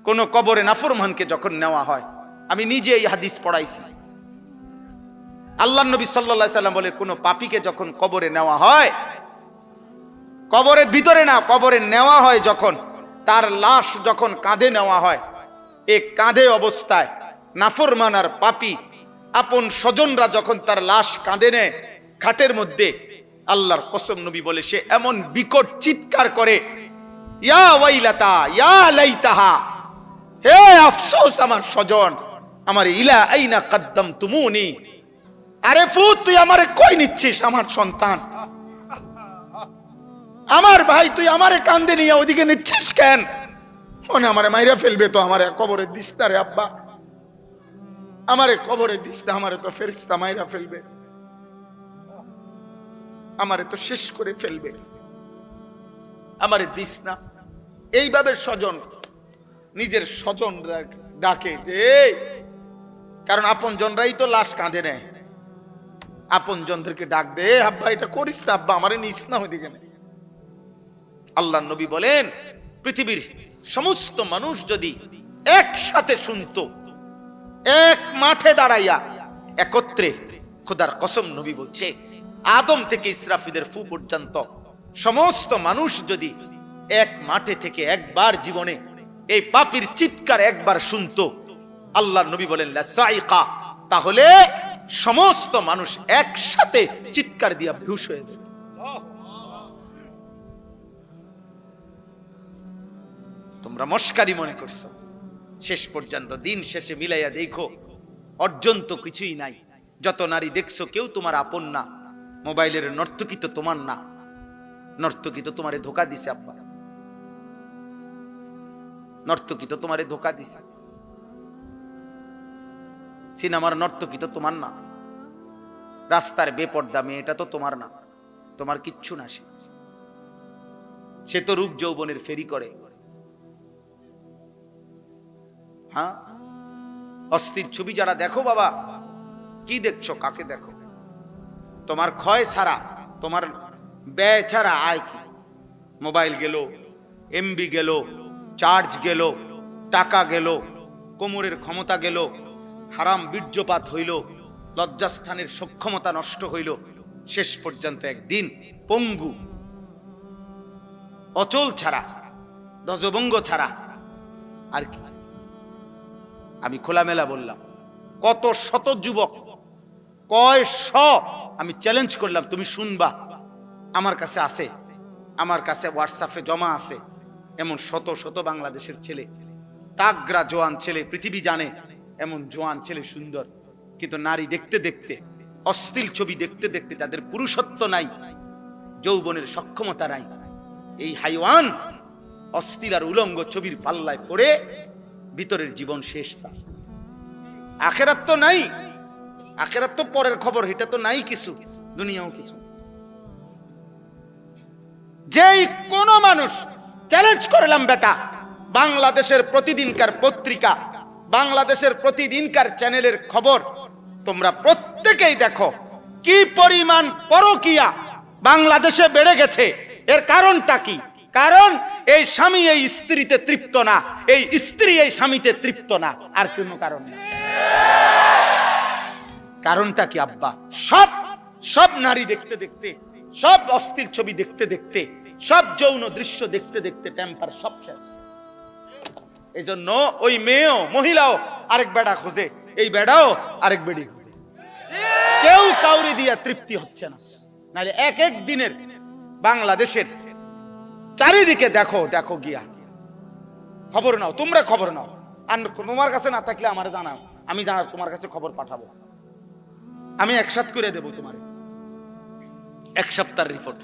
কোন কবরে নাফরমানকে যখন নেওয়া হয়, আমি নিজে এই হাদিস পড়াইছি, আল্লাহর নবী সাল্লাল্লাহু আলাইহি সাল্লাম বলে কোন পাপীকে যখন কবরে নেওয়া হয়, কবরের ভিতরে না, কবরে নেওয়া হয় যখন, তার লাশ যখন কাঁধে নেওয়া হয়, এই কাঁধে অবস্থায় নাফরমান আর পাপী আপন স্বজনরা যখন তার লাশ কাঁধে নেয় খাটের মধ্যে, আল্লাহর কসম নবী বলে সে এমন বিকট চিৎকার করে, ইয়া ওয়াইলাতা ইয়া লাইতাহা, হে আফসোস আমার স্বজন, আমার ইলা আইনা কদ্দামতুমুনি, আরে ফুত তুই আমারে কই নিচ্ছিস, আমার সন্তান, আমার ভাই তুই আমারে কান্দে নিয়ে ওদিকে নিচ্ছিস কেন, মনে আমারে মাইরা ফেলবে তো, আমারে কবরে দিস না রে আব্বা, আমারে কবরে দিস না, আমারে তো ফেরেশতা মাইরা ফেলবে, আমারে তো শেষ করে ফেলবে, আমারে দিস না। এইভাবে স্বজন নিজের স্বজন ডাকে যে, কারণ আপন জনরাই তো লাশ কাঁধে নেয়, আপন জনদেরকে ডাক দে, আব্বা এটা করিস না, আব্বা আমারে নিস না ওইদিকে। আল্লাহর নবী বলেন পৃথিবীর সমস্ত মানুষ যদি একসাথে শুনতো, এক মাঠে দাঁড়াইয়া একত্রে, খোদার কসম নবী বলছে আদম থেকে ইসরাফিলের ফু পর্যন্ত সমস্ত মানুষ যদি এক মাঠে থেকে একবার জীবনে এই পাপীর চিৎকার একবার শুনতো, আল্লাহর নবী বলেন লা সাইকা, তাহলে সমস্ত মানুষ একসাথে চিৎকার দিয়া বেহুশ হয়ে যেত। তোমরা মস্কারি মনে করছো, শেষ পর্যন্ত দিন শেষে মিলাইয়া দেখো অর্জন তো কিছুই নাই। যত নারী দেখছো কেউ তোমার আপন না, মোবাইলের নর্তকী তো তোমার না, নর্তকী তো তোমারে ধোকা দিছে আব্বা, নর্তকী তো তোমারে ধোকা দিছে, সিনেমার নর্তকী তো তোমার না, রাস্তার বেপর্দা মেয়েটা তো তোমার না, তোমার কিচ্ছু না, সে তো রূপ যৌবনের ফেরি করে। হ্যাঁ, অস্থির ছবি যারা দেখো বাবা, কি দেখছো, কাকে দেখো? তোমার ক্ষয় ছাড়া, তোমার ব্যয় ছাড়া আয় কি? মোবাইল গেল, এমবি গেল, চার্জ গেল, টাকা গেল, কোমরের ক্ষমতা গেল, হারাম বীর্যপাত হইল, লজ্জাস্থানের সক্ষমতা নষ্ট হইল, শেষ পর্যন্ত একদিন পঙ্গু, অচল ছাড়া, ধ্বজভঙ্গ ছাড়া আর কি? আমি খোলামেলা বললাম, কত শত যুবক, কয় শ, আমি চ্যালেঞ্জ করলাম, তুমি শুনবা, আমার কাছে আছে, আমার কাছে হোয়াটসঅ্যাপে জমা আছে, এমন শত শত বাংলাদেশের ছেলে, তাগরা জোয়ান ছেলে, পৃথিবী জানে এমন জোয়ান ছেলে সুন্দর, কিন্তু নারী দেখতে দেখতে, অশ্লীল ছবি দেখতে দেখতে যাদের পুরুষত্ব নাই, যৌবনের সক্ষমতা নাই, এই হাইওয়ান অশ্লীল আর উলঙ্গ ছবির পাল্লায় পড়ে ভিতরের জীবন শেষ। তার আখেরাত তো নাই, আখেরাত তো পরের খবর, এটা তো নাই কিছু, দুনিয়াও কিছু। যেই কোন মানুষ চ্যালেঞ্জ করলাম বেটা, বাংলাদেশের প্রতিদিনকার পত্রিকা, বাংলাদেশের প্রতিদিনকার চ্যানেলের খবর তোমরা প্রত্যেকেই দেখো, কি পরিমাণ পরকীয়া বাংলাদেশে বেড়ে গেছে। এর কারণটা কি? কারণ এই স্বামী এই স্ত্রীতে তৃপ্ত না, এই স্ত্রী এই স্বামীতে তৃপ্ত না, আর কোনো কারণ না। কারণটা কি আব্বা? সব সব নারী দেখতে দেখতে, সব অস্থির ছবি দেখতে দেখতে, সব যৌন দৃশ্য দেখতে দেখতে টেম্পার সব শেষ। এজন্য ওই মেয়েও, মহিলাও আরেক বেড়া খোঁজে, এই বেড়াও আরেক বেড়ি খোঁজে, কেউ কাউরি দিয়া তৃপ্তি হচ্ছে না। নাহলে এক এক দিনের বাংলাদেশের চারিদিকে দেখো, দেখো গিয়া খবর নাও, তোমরা খবর নাও, আর তোমার কাছে না থাকলে আমার জানাও, আমি জানার তোমার কাছে খবর পাঠাবো, আমি একসাথ করে দেবো তোমার, এক সপ্তাহের রিপোর্ট,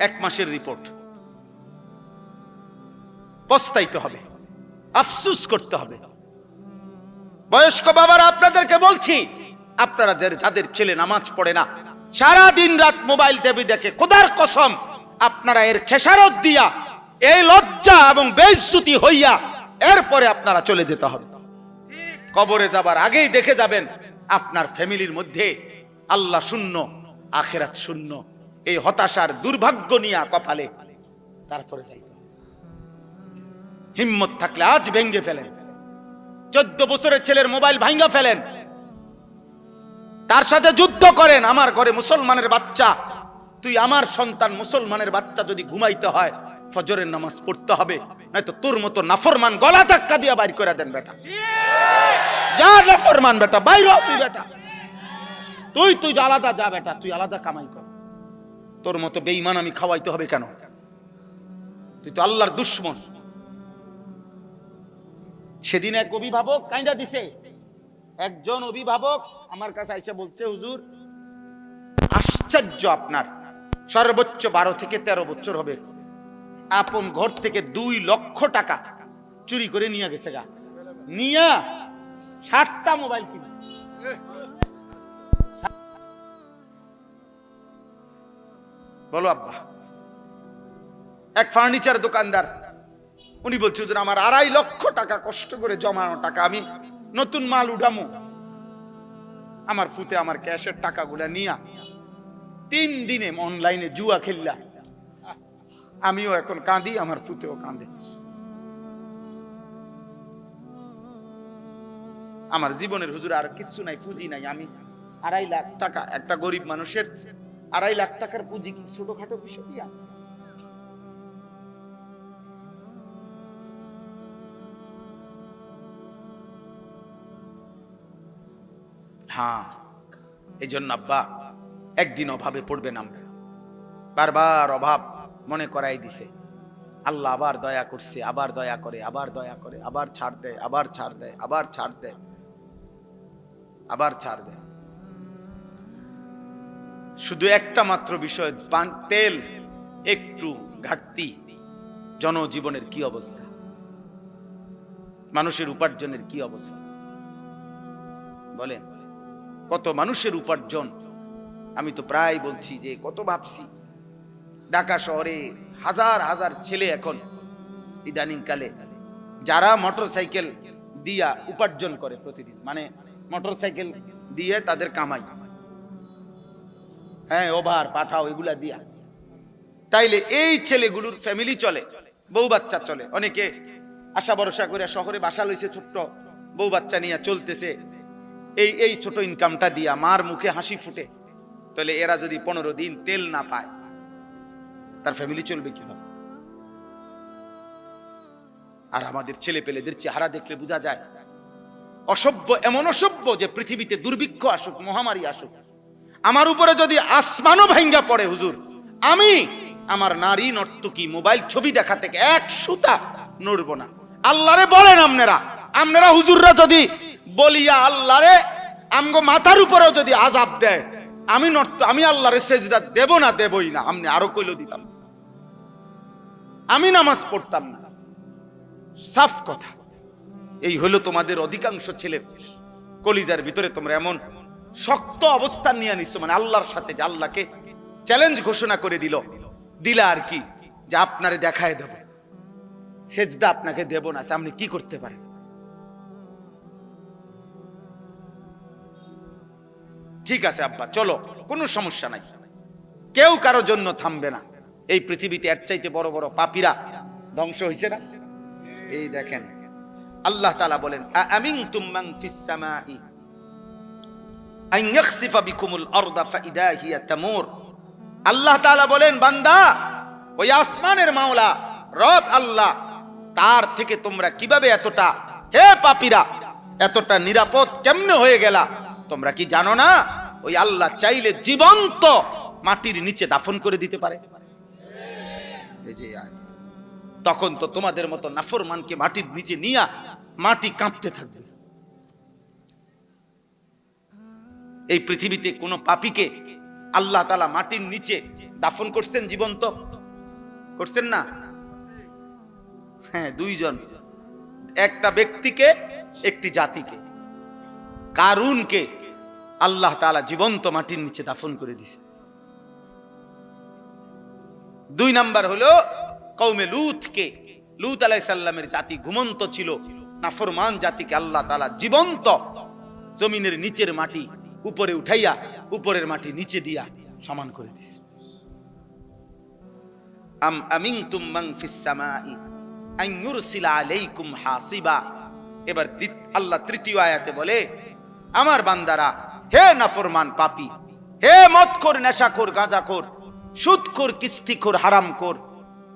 এক মাসের রিপোর্ট। পস্তাইতে হবে, আফসোস করতে হবে। বয়স্ক বাবারা আপনাদেরকে বলছি, আপনারা যাদের ছেলে নামাজ পড়ে না, সারা দিন রাত মোবাইল টিভি দেখে, খোদার কসম আপনারা এর খেসারত দিয়া, এই লজ্জা এবং বেইজ্জতি হইয়া এরপরে আপনারা চলে যেতে হবে। কবরে যাবার আগেই দেখে যাবেন আপনার ফ্যামিলির মধ্যে আল্লাহ শূন্য, আখিরাত শূন্য, এই হতাশার দুর্ভাগ্য নিয়ে কপালে, তারপরে যাইতে। হিম্মত থাকলে আজ ভেঙ্গে ফেলেন। 14 বছরের ছেলের মোবাইল ভাঙা ফেলেন, তার সাথে যুদ্ধ করেন। আমার ঘরে মুসলমানের বাচ্চা, তুই আমার সন্তান মুসলমানের বাচ্চা যদি ঘুমাইতে হয় ফজরের নামাজ পড়তে হবে, নয়তো তোর মতো নাফরমান গলা ধাক্কা দিয়া বাইর করে দেন বেটা। যা নাফরমান বেটা, বাইর হ তুই বেটা, তুই আলাদা যা বেটা, তুই আলাদা কামাই কর। তোর মতো বেঈমান আমি খাওয়াইতে হবে কেন? তুই তো আল্লাহর দুশমন। সেদিন এক অভিভাবক কাইন্দা দিছে, একজন অভিভাবক আমার কাছে আইসা বলছে, হুজুর আশ্চর্য, আপনার সর্বোচ্চ 12 থেকে 13 বছর হবে, আপন ঘর থেকে 2 লক্ষ টাকা চুরি করে নিয়ে গেছে গা, নিয়া 60টা মোবাইল কিনছে। বলো আব্বা। এক ফার্নিচার দোকানদার, উনি বলছে হুজুর আমার 2.5 লক্ষ টাকা কষ্ট করে জমানো টাকা, আমি নতুন মাল উঠামু, আমার ফুতে আমার ক্যাশের টাকাগুলা নিয়া 3 দিনে অনলাইনে জুয়া খেললা। আমিও এখন কাঁদি, আমার ফুতেও কাঁদে। আমার জীবনের হুজুর আর কিছু নাই, পুঁজি নাই। আমি 2.5 লাখ টাকা, একটা গরিব মানুষের 2.5 লাখ টাকার পুঁজি কি ছোটখাটো বিষয়? হ্যাঁ, এই জন্য আব্বা একদিন অভাবে পড়বেন আমরা। বারবার অভাব মনে করাই দিছে, আল্লাহ আবার দয়া করছে, আবার দয়া করে, আবার দয়া করে, আবার ছাড় দেয়, আবার ছাড় দেয়, আবার ছাড় দেয়, আবার ছাড় দেয়। শুধু একটা মাত্র বিষয়, তেল একটু ঘাটতি, জনজীবনের কি অবস্থা, মানুষের উপার্জনের কি অবস্থা বলেন? কত মানুষের উপার্জন, আমি তো প্রায় বলছি যে কত ভাবছি। ঢাকা শহরে হাজার হাজার ছেলে এখন ইদানিং কালে যারা মোটরসাইকেল দিয়া উপার্জন করে প্রতিদিন, মানে মোটরসাইকেল দিয়ে তাদের কামাই, হ্যাঁ ওভার পাঠাও এগুলা দিয়া, তাইলে এই ছেলেগুলোর ফ্যামিলি চলে, বউ বাচ্চা চলে। অনেকে আশা ভরসা করে শহরে বাসা লইছে, ছোট্ট বউ বাচ্চা নিয়ে চলতেছে, এই ছোট ইনকামটা দিয়া মার মুখে হাসি ফুটে। তাহলে এরা যদি 15 দিন তেল না পায়, তার ফ্যামিলি চলবে কিভাবে? আর আমাদের ছেলে পেলেদের চেহারা দেখলে বোঝা যায় অসভ্য, এমন অসভ্য যে পৃথিবীতে দুর্ভিক্ষ আসুক, মহামারী আসুক, আমার উপরে যদি আসমানও ভাঙ্গা পড়ে হুজুর, আমি আমার নারী নর্তকী মোবাইল ছবি দেখা থেকে 1 সুতা নড়ব না। আল্লাহরে বলেন আপনারা হুজুররা যদি বলিয়া আল্লাহরে আমগো মাথার উপরেও যদি আযাব দেয়, আমি আল্লাহরে সেজদা দেব না, দেবই না। আপনি আরো কইলো দিতাম, আমি নামাজ পড়তাম না। সাফ কথা। এই হলো তোমাদের অধিকাংশ ছেলে কলিজার ভিতরে, তোমরা এমন শক্ত অবস্থান নিয়ে নিচ্ছ, মানে আল্লাহর সাথে, যে আল্লাহকে চ্যালেঞ্জ ঘোষণা করে দিলা আর কি, যে আপনারে দেখায় দেব, সেজদা আপনাকে দেব না। আপনি কি করতে পারেন? ঠিক আছে আব্বা, চলো, কোনো সমস্যা নাই, কেউ কারোর জন্য থামবে না। এই পৃথিবীতে এর চাইতে বড় বড় পাপীরা ধ্বংস হয়েছে না? এই দেখেন আল্লাহ তাআলা বলেন, আমিনতুম মান ফিস সামাই আন ইয়াখসিফা বিকুমুল আরদা ফাইদা হিয়া তামুর। আল্লাহ তাআলা বলেন, বান্দা, ওই আসমানের মাওলা রব আল্লাহ, তার থেকে তোমরা কিভাবে এতটা, হে পাপীরা, এতটা নিরাপদ কেমনে হয়ে গেলা? তোমরা কি জানো না ওই আল্লাহ চাইলে জীবন্ত মাটির নিচে দাফন করে দিতে পারে? এই যে তখন তো তোমাদের মতো নাফরমানকে মাটির নিচে নিয়া মাটি কাঁপতে থাকবে। এই পৃথিবীতে কোন পাপীকে আল্লাহ তাআলা মাটির নিচে দাফন করছেন? জীবন্ত করছেন না? হ্যাঁ, 2 জন, একটা ব্যক্তিকে, একটি জাতিকে। কারুনকে আল্লাহ তাআলা জীবন্ত মাটির নিচে দাফন করে দিয়েছে। 2 নাম্বার হলো কওমে লূতকে, লূত আলাইহিস সালামের জাতি ঘুমন্ত ছিল, নাফরমান জাতিকে আল্লাহ তাআলা জীবন্ত জমিনের নিচের মাটি উপরে উঠাইয়া উপরের মাটি নিচে দিয়া সমান করে দিয়েছে। আম আমিনতুম মান ফিস সামাই আন ইউরসিলা আলাইকুম হাসিবা। এবার আল্লাহ তৃতীয় আয়াতে বলে, আমার বান্দারা, হে নাফরমান পাপী, হে মদখোর, নেশাখোর, গাঁজাখোর, সুদখোর, কিস্তিখোর, হারামখোর,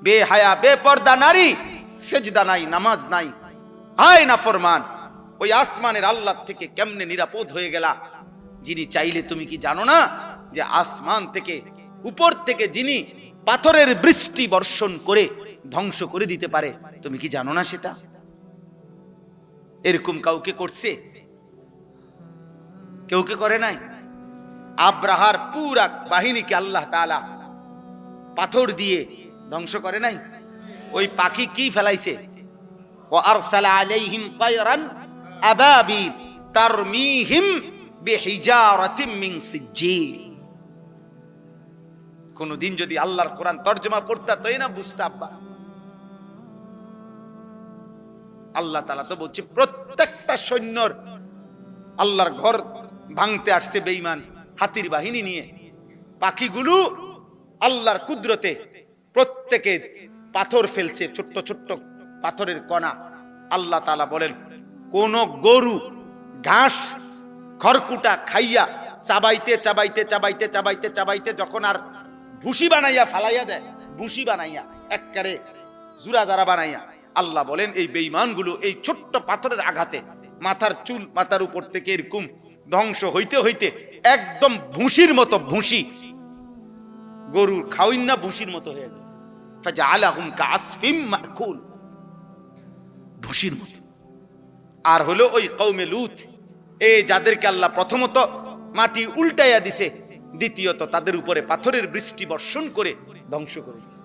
বেহায়া, বেপর্দা নারী, সেজদা নাই, নামাজ নাই, হায় নাফরমান, ওই আসমানের আল্লাহ থেকে কেমনে নিরাপদ হয়ে গেলা? যিনি চাইলে, তুমি কি জানো না যে আসমান থেকে, উপর থেকে যিনি পাথরের বৃষ্টি বর্ষণ করে ধ্বংস করে দিতে পারে? তুমি কি জানো না সেটা? এরকম কাউকে করছে? কেউ কে করে নাই? আব্রাহার পুরা বাহিনীকে আল্লাহ তাআলা পাথর দিয়ে ধ্বংস করে নাই? ওই পাখি কি ফেলাইছে? ওয়া আরসালা আলাইহিম তায়রান আবাবিল তারমিহিম বিহিজারাতিম মিন সিজ্জিল। কোনদিন যদি আল্লাহর কোরআন তরজমা পড়তা তাই না বুঝতা আব্বা। আল্লাহ তাআলা তো বলছে প্রত্যেকটা সৈন্যর আল্লাহর ঘর ভাঙতে আসছে বেঈমান হাতির বাহিনী নিয়ে। পাখিগুলো আল্লাহর কুদরতে প্রত্যেকে পাথর ফেলছে, ছোট্ট ছোট্ট পাথরের কণা। আল্লাহ তাআলা বলেন, কোন গরু ঘাস খড়কুটা খাইয়া চাবাইতে চাবাইতে চাবাইতে চাবাইতে চাবাইতে যখন আর ভুসি বানাইয়া ফালাইয়া দেয়, ভুসি বানাইয়া একবারে জুরা জারা বানাইয়া, আল্লাহ বলেন এই বেঈমানগুলো এই ছোট্ট পাথরের আঘাতে মাথার চুল মাথার উপর থেকে এরকম ধ্বংস হইতে হইতে একদম ভুসির মতো, ভুসি গরুর খাওয়াইন না, ভুসির মতো হয়ে গেছে। ফাজআলাহুম কাআসফিম মাকুল, ভুসির মতো। আর হলো ওই কওমে লূত, এই যাদেরকে আল্লাহ প্রথমত মাটি উল্টাইয়া দিছে, দ্বিতীয়ত তাদের উপরে পাথরের বৃষ্টি বর্ষণ করে ধ্বংস করে দিছে।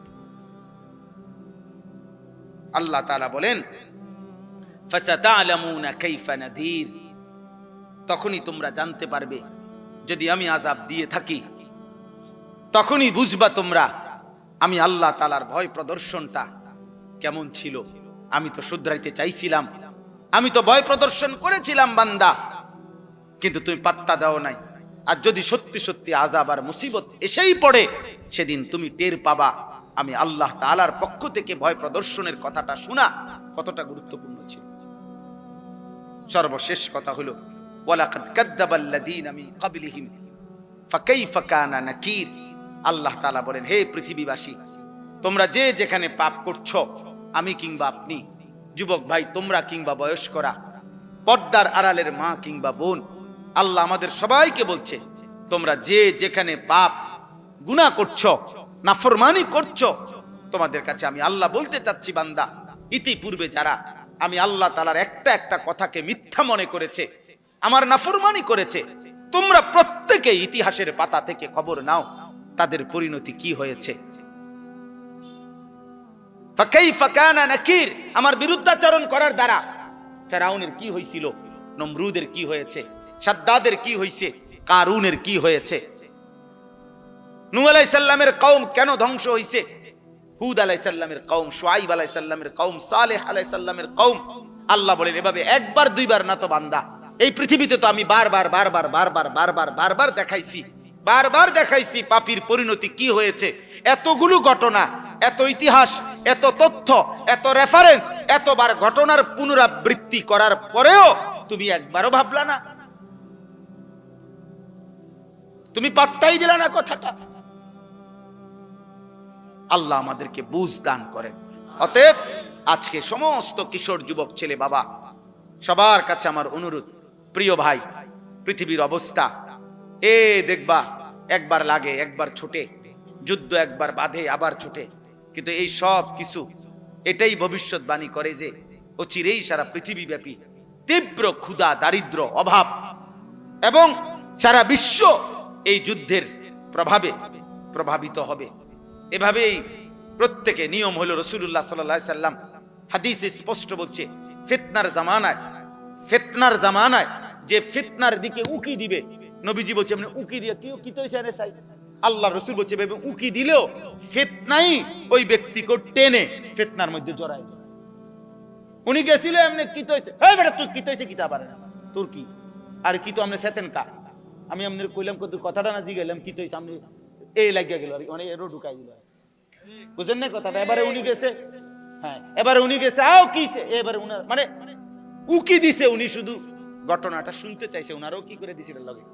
আল্লাহ তাআলা বলেন, ফাসাতা'লামুনা কাইফা নাযীর, তখনই তোমরা জানতে পারবে যদি আমি আযাব দিয়ে থাকি, তখনই বুঝবা তোমরা আমি আল্লাহ তাআলার ভয় প্রদর্শনটা কেমন ছিল। আমি তো শুধরাইতে চাইছিলাম, আমি তো ভয় প্রদর্শন করেছিলাম বান্দা, কিন্তু তুমি পাত্তা দাও নাই। আর যদি সত্যি সত্যি আযাব আর মুসিবত এসেই পড়ে, সেদিন তুমি টের পাবা আমি আল্লাহ তাআলার পক্ষ থেকে ভয় প্রদর্শনের কথাটা শোনা কতটা গুরুত্বপূর্ণ ছিল। সর্বশেষ কথা হলো, ওয়ালাকাদ কাযযাবাল্লাযীনা মিন ক্বাবলিহিম ফাকাইফা কানা নাকির। আল্লাহ তাআলা বলেন, হে পৃথিবীবাসী, তোমরা যে যেখানে পাপ করছো, আমি কিংবা আপনি, যুবক ভাই তোমরা কিংবা বয়স্করা, পর্দার আড়ালের মা কিংবা বোন, আল্লাহ আমাদের সবাইকে বলছে, তোমরা যে যেখানে পাপ গুনাহ করছো, নাফরমানি করছো, তোমাদের কাছে আমি আল্লাহ বলতে চাচ্ছি বান্দা, ইতিপূর্বে যারা আমি আল্লাহ তাআলার একটা একটা কথাকে মিথ্যা মনে করেছে, আমার নাফরমানি করেছে, তোমরা প্রত্যেকে ইতিহাসের পাতা থেকে খবর নাও তাদের পরিণতি কি হয়েছে। ফাকাইফা কানা নাকির, আমার বিরুদ্ধাচরণ করার দ্বারা ফেরাউনের কি হয়েছিল, নমরুদের কি হয়েছে, সাদ্দাদের কি হয়েছে, কারুনের কি হয়েছে, নূহ আলাইহিস সালামের কওম কেন ধ্বংস হয়েছে, হুদ আলাইহিস সালামের কওম, শুআইব আলাইহিস সালামের কওম, সালেহ আলাইহিস সালামের কওম। আল্লাহ বলেন, এভাবে একবার দুইবার না তো বান্দা, এই পৃথিবীতে তো আমি বারবার বারবার বারবার বারবার বারবার দেখাইছি, বারবার দেখাইছি পাপীর পরিণতি কি হয়েছে। এতগুলো ঘটনা, এত ইতিহাস, এত তথ্য, এত রেফারেন্স, এতবার ঘটনার পুনরাবৃত্তি করার পরেও তুমি একবারও ভাবলা না, তুমি পাত্তাই দিলা না কথাটা। আল্লাহ আমাদেরকে বুঝ দান করেন। অতএব আজকে সমস্ত কিশোর যুবক ছেলে বাবা সবার কাছে আমার অনুরোধ, প্রিয় ভাই, পৃথিবীর অবস্থা দেখবা একবার লাগে একবার ছুটে, যুদ্ধ একবার বাঁধে আবার ছুটে, কিন্তু এই সব কিছু এটাই ভবিষ্যৎবাণী করে যে অচিরেই সারা পৃথিবীব্যাপী তীব্র ক্ষুধা, দারিদ্র, অভাব এবং সারা বিশ্ব এই যুদ্ধের প্রভাবে প্রভাবিত হবে। এভাবেই প্রত্যেকে নিয়ম হলো, রাসূলুল্লাহ সাল্লাল্লাহু আলাইহি সাল্লাম হাদিসে স্পষ্ট বলছে, ফিতনার জামানায় যে ফিতনার দিকে উকি দিবে, নবীজি বলছে মানে উকি দিয়ে কি তৈছে রে সাই, আল্লাহ রাসূল বলছে উকি দিলেও ফিতনাই ওই ব্যক্তিকে টেনে ফিতনার মধ্যে জড়ায়। উনি গেছিল এমনি কি তৈছে, এই বেটা তুই কি তৈছে কিতা পারে না তোর কি, আর কি তো আমনে সেতেন কা, আমি আপনাদের কইলাম কত কথাটা না জিগাইলাম কি তৈছে, আমি এই লাগিয়া গেল মানে এরো ঢুকাই দিল, বুঝেন না কথাটা। এবারে উনি গেছে, হ্যাঁ এবারে উনি গেছে আও কিছে, এবারে উনার মানে উকি দিছে, উনি শুধু ঘটনাটা শুনতে চাইছে, উনারও কি করে দিছে লাগে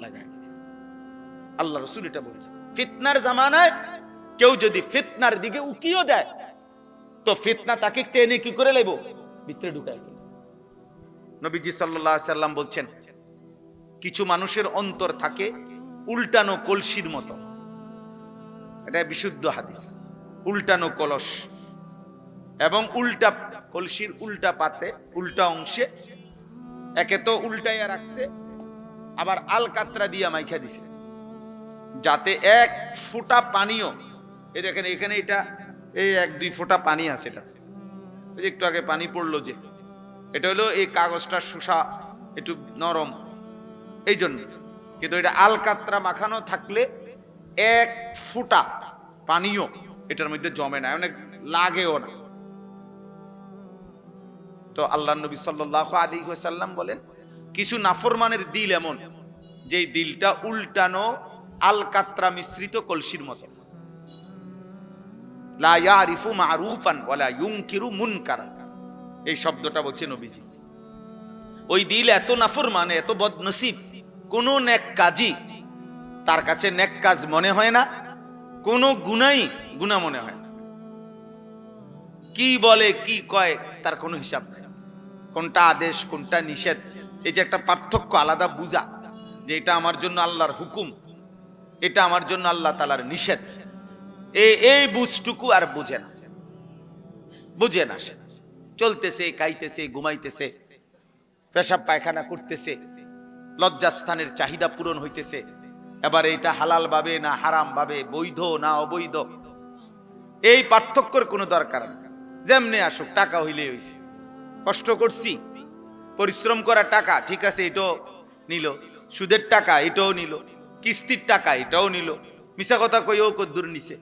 লাগায়। আল্লাহ রাসূল এটা বলেছে, ফিতনার জামানায় কেউ যদি ফিতনার দিকে উকিও দেয় তো ফিতনা তাকে টেনে কি করে লাইব, ভিতরে ঢুকায় ফেলে। নবীজি সাল্লাল্লাহু আলাইহি সাল্লাম বলছেন, কিছু মানুষের অন্তর থাকে উল্টানো কলসির মতো। এটা বিশুদ্ধ হাদিস। উল্টানো কলস এবং উল্টা কলসির উল্টা পাতে, উল্টা অংশে একে তো উল্টাইয়া রাখছে, আবার আলকাতরা দিয়া মাইখা দিছে, যাতে এক ফোঁটা পানিও, এই দেখেন এখানে এটা এই 1-2 ফোঁটা পানি আছে, এটা একটু আগে পানি পড়লো যে, এটা হলো এই কাগজটা শুষা একটু নরম এই জন্য, কিন্তু এটা আলকাতরা মাখানো থাকলে এক ফোঁটা পানিও এটার মধ্যে জমে না, অনেক লাগেও না। তো আল্লাহ নবী সাল্লাল্লাহু আলাইহি ওয়াসাল্লাম বলেন, কিছু নাফরমানের দিল এমন, যে দিলটা উল্টানো আলকাতরা মিশ্রিত কলসির মতো। লা ইয়ারিফু মারুফান ওয়ালা ইউনকিরু মুনকারা, এই শব্দটা বলছে নবীজি। ওই দিল এত নাফরমান, এত বদনসিব, কোন নেক কাজই তার কাছে নেক কাজ মনে হয় না, কোন গুনাই গুনাহ মনে হয় না। কি বলে কি কয় তার কোনো হিসাব নেই, কোনটা আদেশ কোনটা নিষেধ, এই যে একটা পার্থক্য আলাদা বুঝা, যে এটা আমার জন্য আল্লাহর হুকুম, এটা আমার জন্য আল্লাহ তাআলার নিষেধ, এই বুঝটুকু আর বুঝে না সে। চলতেছে, খাইতেছে, ঘুমাইতেছে, পেশাব পায়খানা করতেছে, লজ্জাস্থানের চাহিদা পূরণ হইতেছে, এবার এটা হালাল ভাবে না হারাম ভাবে, বৈধ না অবৈধ, এই পার্থক্যের কোনো দরকার নেই। যেমনে আসুক, টাকা হইলে হইছে, কষ্ট করছি, পরিশ্রম করা টাকা, ঠিক আছে, এটাও নিল, সুদের টাকা এটাও নিল, কিস্তির টাকা এটাও নিল, মিছা কথা কইও কদ্দুর নিছে,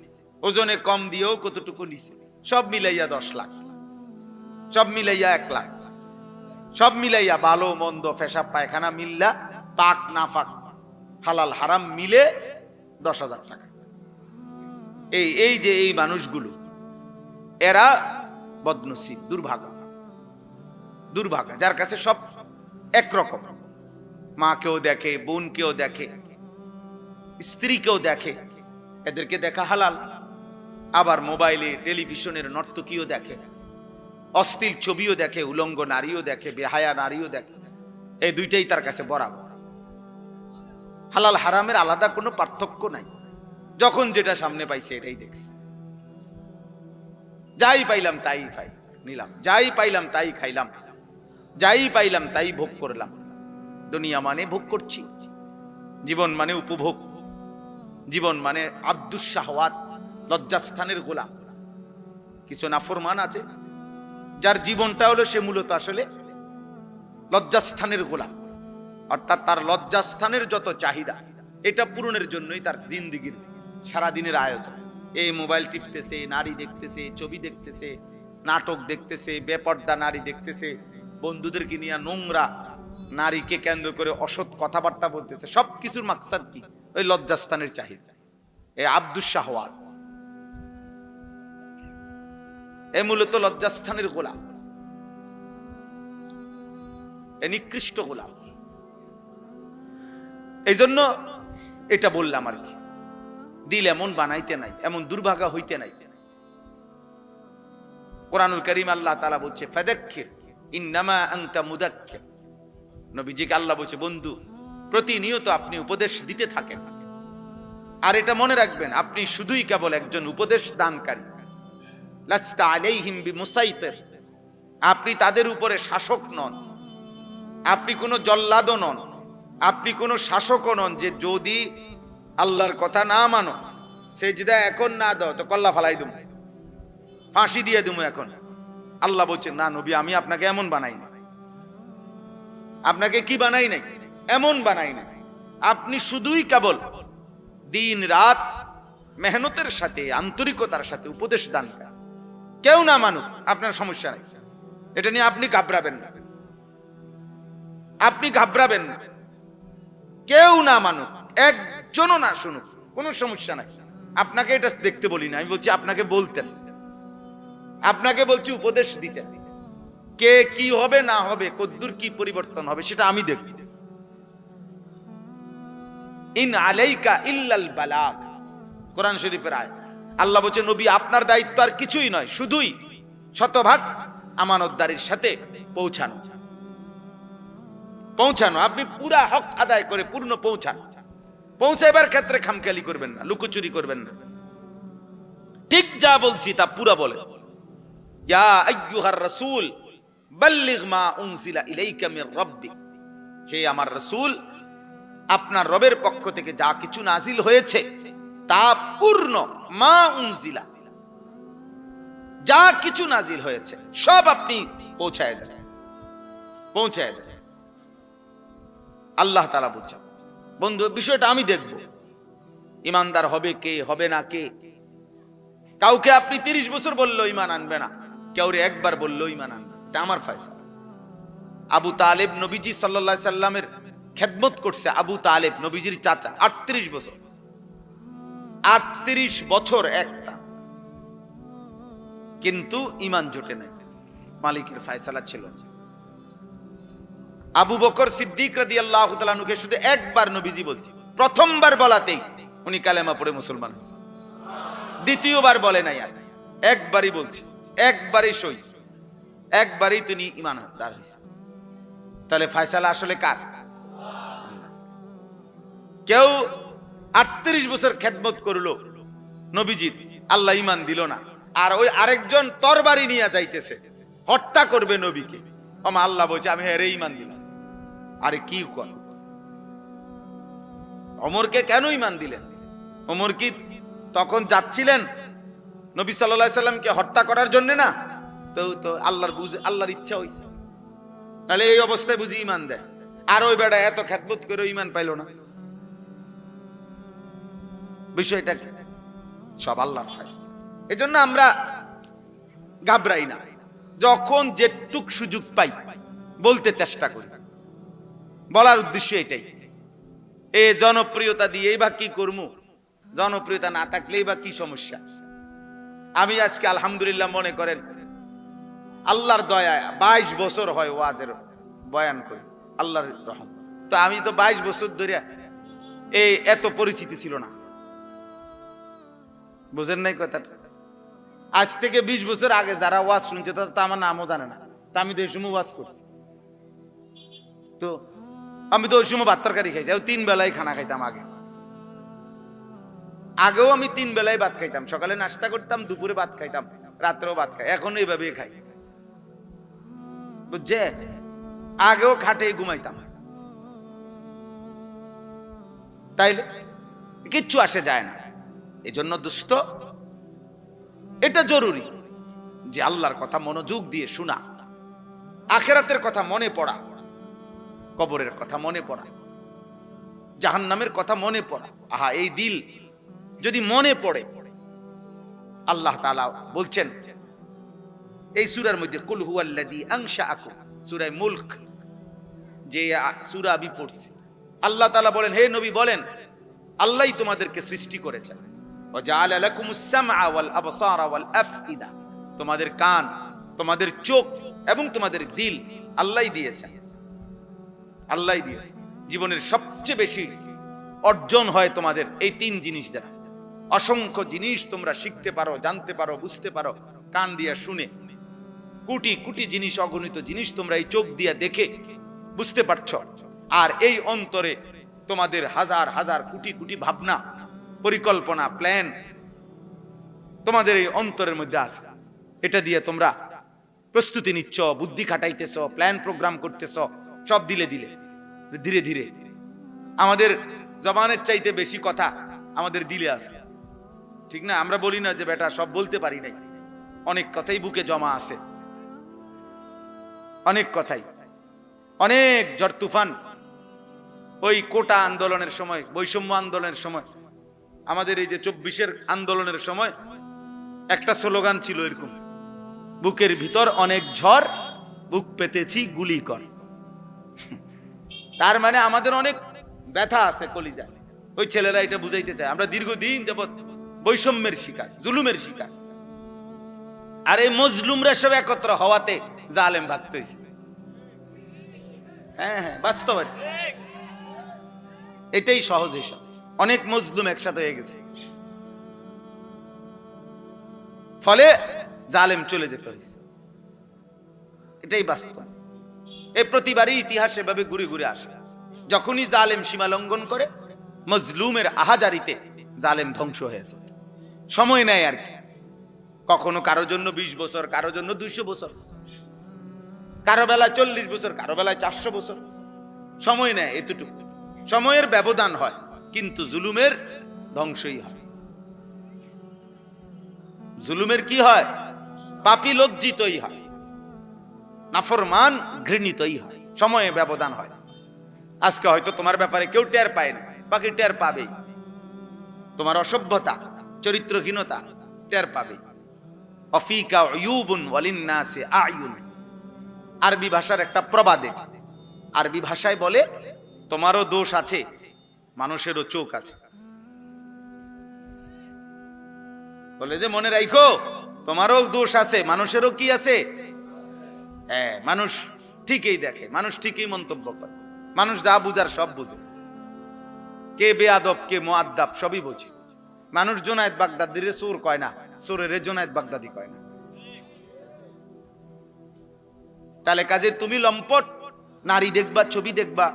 ওজনে কম দিয়েও কতটুকু নিছে, সব মিলাইয়া 10 লাখ, সব মিলাইয়া 1 লাখ, সব মিলাইয়া ভালো মন্দ পেশাব পায়খানা মিল্লা, পাক নাফাক হালাল হারাম মিলে 10,000 টাকা। এই যে এই মানুষগুলো, এরা বদনসিব, দুর্ভাগা, যার কাছে সব একরকম, মাকেও দেখে, বোনকেও দেখে, স্ত্রীকেও দেখে, এদেরকে দেখা হালাল, আবার মোবাইলে টেলিভিশনের নর্তকীও দেখে, অশ্লীল ছবিও দেখে, উলঙ্গ নারীও দেখে, বেহায়া নারীও দেখে, এই দুইটাই তার কাছে বরাবর। হালাল হারামের আলাদা কোনো পার্থক্য নাই, যখন যেটা সামনে পাইছে এটাই দেখছে, যাই পাইলাম তাই নিলাম, যাই পাইলাম তাই খাইলাম, যাই পাইলাম তাই ভোগ করলাম। দুনিয়া মানে ভোগ করছি, জীবন মানে উপভোগ, জীবন মানে আব্দুস শাহওয়াত, লজ্জাস্থানের গোলাম। কিছু নাফরমান আছে যার জীবনটা হলো সে মূলত আসলে লজ্জাস্থানের গোলাম, অর্থাৎ তার লজ্জাস্থানের যত চাহিদা এটা পূরণের জন্যই তার জিন্দেগির সারাদিনের আয়োজন। এই মোবাইল টিপতেছে, নারী দেখতেছে, ছবি দেখতেছে, নাটক দেখতেছে, বেপর্দা নারী দেখতেছে, বন্ধুদেরকে নিয়ে নোংরা নারীকে কেন্দ্র করে অসৎ কথাবার্তা বলতেছে, সবকিছুর মাকসাদ কি, ওই লজ্জাস্থানের চাহিদা। এই আব্দুস শাহওয়াত, এ মূলত লজ্জাস্থানের গোলাম, এ নিকৃষ্ট গোলাম। এই জন্য এটা বললাম আর কি, দিল এমন বানাইতে নাই, এমন দুর্ভাগা হইতে নাই। কোরআনুল কারীম আল্লাহ তাআলা বলছে, ফাযাক্কির ইন্নামা আনতা মুযাক্কির। নবীজিকে আল্লাহ বলছে, বন্ধু প্রতিনিয়ত আপনি উপদেশ দিতে থাকেন, আর এটা মনে রাখবেন আপনি শুধুই কেবল একজন উপদেশ দানকারী, লাস্তা আলাইহিম বিমুসাইতির, আপনি তাদের উপরে শাসক নন, আপনি কোনো জল্লাদও নন, আপনি কোনো শাসকও নন যে যদি আল্লাহর কথা না মানো, সেজদা এখন না দাও তো কল্লা ফালাই দেবো, ফাঁসি দিয়ে দেবো এখন। আল্লাহ বলছেন, না নবী, আমি আপনাকে এমন বানাই না। আপনাকে কি বানাই নাই? এমন বানাই না। আপনি শুধুই কেবল দিন রাত মেহনতের সাথে, আন্তরিকতার সাথে উপদেশ দান করেন। কেউ না মানুক, আপনার সমস্যা নাই, এটা নিয়ে আপনি ঘাবড়াবেন না, আপনি ঘাবড়াবেন না। কেউ না মানুক, একজনও না শুনুক, কোনো সমস্যা নাই। আপনাকে এটা দেখতে বলি না, আমি বলছি আপনাকে বলতেন, আপনাকে বলছি উপদেশ দিতেন। কে কি হবে না হবে, কদ্দুর কি পরিবর্তন হবে সেটা আমি দেখব। ইন আলাইকা ইল্লাল বালাগ, কোরআন শরীফের আয়াত। আল্লাহ বলছে নবী আপনার দায়িত্ব আর কিছুই নয়, শুধুই শতভাগ আমানতদারির সাথে পৌঁছানো। আপনি পুরা হক আদায় করে পূর্ণ পৌঁছান। পৌঁছাইবার ক্ষেত্রে খামখেয়ালি করবেন না, লুকোচুরি করবেন না, ঠিক যা বলছি তা পুরা বলে। ইয়া আইয়ুহার রাসূল বাল্লিগ মা উনজিলা ইলাইকা মির রাব্বিক, হে আমার রাসূল আপনার রবের পক্ষ থেকে যা কিছু নাজিল হয়েছে তা পূর্ণ, মা উনজিলা, যা কিছু নাজিল হয়েছে সব আপনি পৌঁছায় দেন। আল্লাহ তাআলা বলছেন বন্ধু বিষয়টা আমি দেখব, ইমানদার হবে কে হবে না কে। কাউকে আপনি 30 বছর বললেও ইমান আনবে না, কাউরে একবার বললেও ইমান আনবে, এটা আমার ফয়সালা। আবু তালেব নবীজি সাল্লাল্লাহু আলাইহি সাল্লামের খেদমত করছে, আবু তালেব নবীজির চাচা, 38 বছর, 38 বছর একটা, কিন্তু ইমান জোটে নাই, মালিকের ফয়সালা ছিল। আবু বকর সিদ্দিক রাদিয়াল্লাহু তাআলা আনহুকে শুধু একবার নবীজি বলছে, প্রথমবার বলাতেই উনি কালেমা পড়ে মুসলমান হয়েছে, দ্বিতীয়বার বলে নাই, আর একবারই বলছে, একবারই সই, একবারই তিনি ঈমানদার হয়েছে। তাহলে ফয়সালা আসলে কার? কেউ 38 বছর খেদমত করলো নবীজির, আল্লাহ ঈমান দিল না, আর ওই আরেকজন তরবারি নিয়ে যাইতেছে, হত্যা করবে নবীকে, আল্লাহ বলছে আমি হেরে ঈমান দিলাম। আরে কি কর, ওমরকে কেন ঈমান দিলেন? ওমর কি তখন যাচ্ছিলেন নবী সাল্লাল্লাহু আলাইহি সাল্লামকে হত্যা করার জন্য না? তো আল্লাহর ইচ্ছা হইছে, তাহলে এই অবস্থায় বুঝি ঈমান দেয়। আর ওই বেটা এত খেদমত করে ঈমান পাইল না, বিষয়টা কি? সব আল্লাহর ফয়সালা। এজন্য আমরা ঘাবড়াই না, যখন যেটুক সুযোগ পাই বলতে চেষ্টা করি। বলার উদ্দেশ্য এটাই, এ জনপ্রিয়তা দিয়েই বা কি করবো, জনপ্রিয়তা না থাকলেই বা কি সমস্যা। আমি আজকে আলহামদুলিল্লাহ মনে করেন আল্লাহর দয়ায় 22 বছর হয় ওয়াজের বয়ান করি, আল্লাহর রহম। তো আমি তো 22 বছর ধরে এই এত পরিচিতি ছিল না, বুঝেন নাই কথাটা? আজ থেকে 20 বছর আগে যারা ওয়াজ শুনছে তারা তো আমার নামও জানে না, তা আমি তো এই সময় ওয়াজ করছি। তো আমি তো ওই সময় ভাত তরকারি খাইছি, 3 বেলায় খানা খাইতাম। আগেও আমি 3 বেলায় ভাত খাইতাম, সকালে নাস্তা করতাম, দুপুরে ভাত খাইতাম, রাত্রেও ভাত খাই, এখন এইভাবে খাই, বুঝছে? আগেও খাটে ঘুমাইতাম, তাইলে কিচ্ছু আসে যায় না। এজন্য দোস্ত এটা জরুরি যে আল্লাহর কথা মনোযোগ দিয়ে শোনা, আখিরাতের কথা মনে পড়া, কবরের কথা মনে পড়া, জাহান্নামের কথা মনে পড়া। আহা, এই দিল যদি মনে পড়ে, আল্লাহ তাআলা বলছেন এই সূরার মধ্যে, কুল হুয়াল্লাযী আনশাআকুম, সূরা মুলক যে সূরা আমি পড়ছি, আল্লাহ তাআলা বলেন, হে নবী বলেন আল্লাহই তোমাদেরকে সৃষ্টি করেছেন। ওয়া জাআলা লাকুমুস সামআ ওয়াল আবসারা ওয়াল আফইদা, তোমাদের কান, তোমাদের চোখ এবং তোমাদের দিল আল্লাহই দিয়েছেন, আল্লাহই দিয়েছেন। জীবনের সবচেয়ে বেশি অর্জন হয় তোমাদের এই 3 জিনিস দ্বারা। অসংখ্য জিনিস তোমরা শিখতে পারো, জানতে পারো, বুঝতে পারো কান দিয়ে শুনে, কোটি কোটি জিনিস, অগণিত জিনিস তোমরা এই চোখ দিয়ে দেখে বুঝতে পারছো। আর এই অন্তরে তোমাদের হাজার হাজার কোটি কোটি ভাবনা, পরিকল্পনা, প্ল্যান তোমাদের এই অন্তরের মধ্যে আছে। এটা দিয়ে তোমরা প্রস্তুতি নিচ্ছ, বুদ্ধি খাটাইতেছ, প্ল্যান প্রোগ্রাম করতেছ, সব দিলে দিলে ধীরে ধীরে আমাদের জবানের চাইতে বেশি কথা আমাদের দিলে আছে, ঠিক না? আমরা বলি না যে বেটা সব বলতে পারি নাই, অনেক কথাই বুকে জমা আছে, অনেক কথাই, অনেক ঝড় তুফান। ওই কোটা আন্দোলনের সময়, বৈষম্য আন্দোলনের সময়, আমাদের এই যে 24-এর আন্দোলনের সময় একটা স্লোগান ছিল এরকম, বুকের ভিতর অনেক ঝড়, বুক পেতেছি গুলি কর। তার মানে আমাদের অনেক ব্যথা আছে কলিজায়। ওই ছেলেরা এটা বুঝাইতে চায় আমরা দীর্ঘদিন যাবৎ বৈষম্যের শিকার, জুলুমের শিকার। আর এই মজলুমরা সব একত্র হওয়াতে জালেম ভাগতে হয়েছে। হ্যাঁ, বাস্তব, এটাই সহজ হিসাব। অনেক মজলুম একসাথে হয়ে গেছে, ফলে জালেম চলে যেতে হয়েছে। এটাই বাস্তব। এই প্রতিবারই ইতিহাস এভাবে ঘুরে ঘুরে আসে। যখনই জালেম সীমা লঙ্ঘন করে, মজলুমের আহাজারিতে জালেম ধ্বংস হয়েছে। সময় নেয় আর কি, কখনো কারো জন্য 20 বছর, কারো জন্য 200 বছর, কারো বেলায় 40 বছর, কারো বেলায় 400 বছর সময় নেয়। এতটুকু সময়ের ব্যবধান হয়, কিন্তু জুলুমের ধ্বংসই হয়। জুলুমের কি হয়? পাপী লজ্জিতই হয়, নাফরমান ঘৃণিতই হয়, সময়ে ব্যবধান হয়। আজকে হয়তো তোমার ব্যাপারে কেউ টের পায় না, বাকি টের পাবেই। তোমার অসভ্যতা, চরিত্রহীনতা টের পাবে। অফিকা উয়ুবুন ওয়ালিন্নাসি আয়ুন, আরবি ভাষার একটা প্রবাদে। আরবি ভাষায় বলে, তোমারও দোষ আছে, মানুষেরও চোখ আছে। বলে যে মনে রাখো, তোমারও দোষ আছে, মানুষেরও কি আছে? হ্যাঁ, মানুষ ঠিকই দেখে, মানুষ ঠিকই মন্তব্য করে, মানুষ যা বুঝার সব বুঝে। কে বেয়াদব কে মুআদ্দাব সবই বোঝে। মানুষ জুনায়েদ বাগদাদির চোর কয় না, চোরের জুনায়েদ বাগদাদি কয় না। তাহলে কাজে তুমি লম্পট নারী দেখবা, ছবি দেখবা,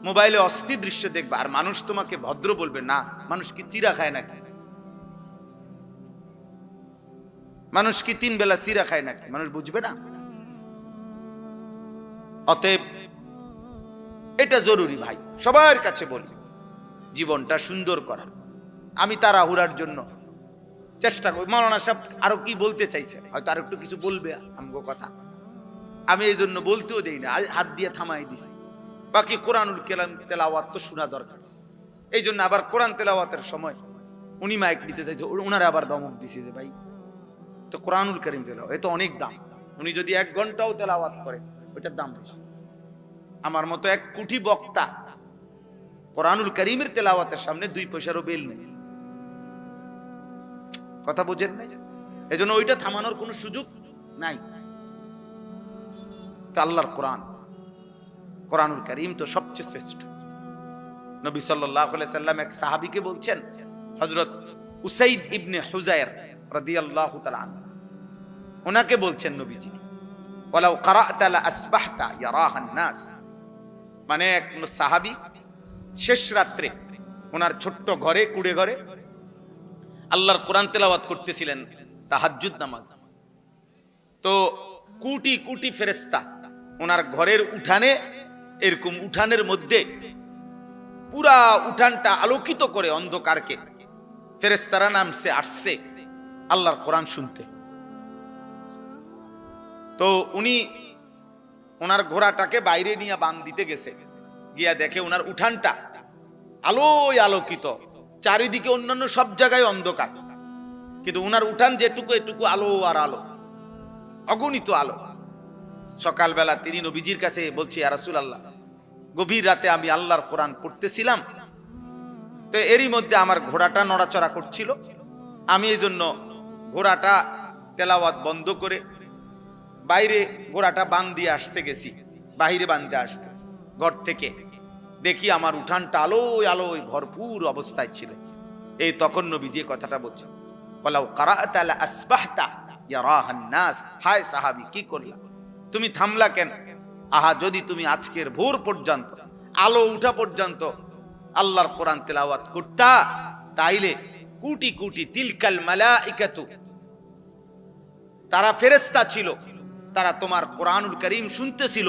মোবাইলে অস্থির দৃশ্য দেখবা, আর মানুষ তোমাকে ভদ্র বলবে না? মানুষ কি চিরা খায় নাকি? মানুষ কি 3 বেলা চিরা খায় নাকি? মানুষ বুঝবে না? অতএব এটা জরুরি ভাই, সবার কাছে বলি, জীবনটা সুন্দর করা। আমি তাড়াহুড়ার জন্য চেষ্টা করি। মাওলানা সাহেব আরো কি বলতে চাইছে, হয়তো আরো একটু কিছু বলবে আমগো কথা, আমি এই জন্য বলতেও দেই না, হাত দিয়ে থামাই দিছি। বাকি কোরআনুল কালাম তেলাওয়াত তো শোনা দরকার। এই জন্য আবার কোরআন তেলাওয়াতের সময় উনি মাইক দিতে চাইছে, ওনারা আবার দমক দিছে যে ভাই তো কোরআনুল কারীম তেলাওয়াত এ তো অনেক দাম, উনি যদি 1 ঘন্টাও তেলাওয়াত করে ওইটার দাম বেশি। আমার মতো 1 কোটি বক্তা কোরআনুল কারীমের তেলাওয়াতের সামনে 2 পয়সারও বেল নেই। কথা বুঝেন নাই? এজন্য ওইটা থামানোর কোনো সুযোগ নাই। তো আল্লাহর কোরআন, কোরআনুল কারীম তো সবচেয়ে শ্রেষ্ঠ। নবী সাল্লাল্লাহু আলাইহি সাল্লাম এক সাহাবীকে বলছেন, হযরত উসাইদ ইবনে হুযায়র রাদিয়াল্লাহু তাআলা আনহু, ওনাকে বলছেন নবীজি, ওয়ালাউ ক্বারা'তা লা আসবাহতা ইয়ারাহান নাস। মানে এক সাহাবী শেষ রাত্রে ওনার ছোট্ট ঘরে, কুড়ে ঘরে আল্লাহর কোরআন তেলাওয়াত করতেছিলেন, তাহাজ্জুদ নামাজ। তো কোটি কোটি ফেরেশতা ওনার ঘরের উঠানে, এরকম উঠানের মধ্যে পুরা উঠানটা আলোকিত করে অন্ধকারকে ফেরেশতারা নামছে আসছে আল্লাহর কোরআন শুনতে। তো উনি ওনার ঘোড়াটাকে বাইরে নিয়ে বান দিতে গেছে, গিয়া দেখে ওনার উঠানটা আলোয় আলোকিত, চারিদিকে অন্যান্য সব জায়গায় অন্ধকার, কিন্তু ওনার উঠান যেটুকু এটুকু আলো আর আলো, অগণিত আলো। সকালবেলা তিনি নবীজির কাছে বলছি, ইয়া রাসূলুল্লাহ, গভীর রাতে আমি আল্লাহর কোরআন পড়তেছিলাম, তো এরই মধ্যে আমার ঘোড়াটা নড়াচড়া করছিল, আমি এই জন্য ঘোড়াটা তেলাওয়াত বন্ধ করে বাইরে ঘোড়াটা বান দিয়ে আসতে গেছি। বাইরে বাঁধতে আসতে ঘর থেকে দেখি আমার উঠানটা আলোয় আলোয় ভরপুর অবস্থায় ছিল। এই তখন নবীজি কথাটা বলছেন, ওয়ালাউ ক্বারা'তা লা আসবাহতা ইয়ারাহান নাস। হায় সাহাবী, কি করলা? তুমি থামলা কেন? আহা, যদি তুমি আজকের ভোর পর্যন্ত, আলো উঠা পর্যন্ত আল্লাহর কোরআন তেলাওয়াত করতা, তাইলে কোটি কোটি তিলকাল মালাইকাতু, তারা ফেরেশতা ছিল, তারা তোমার কোরআনুল কারীম শুনতেছিল।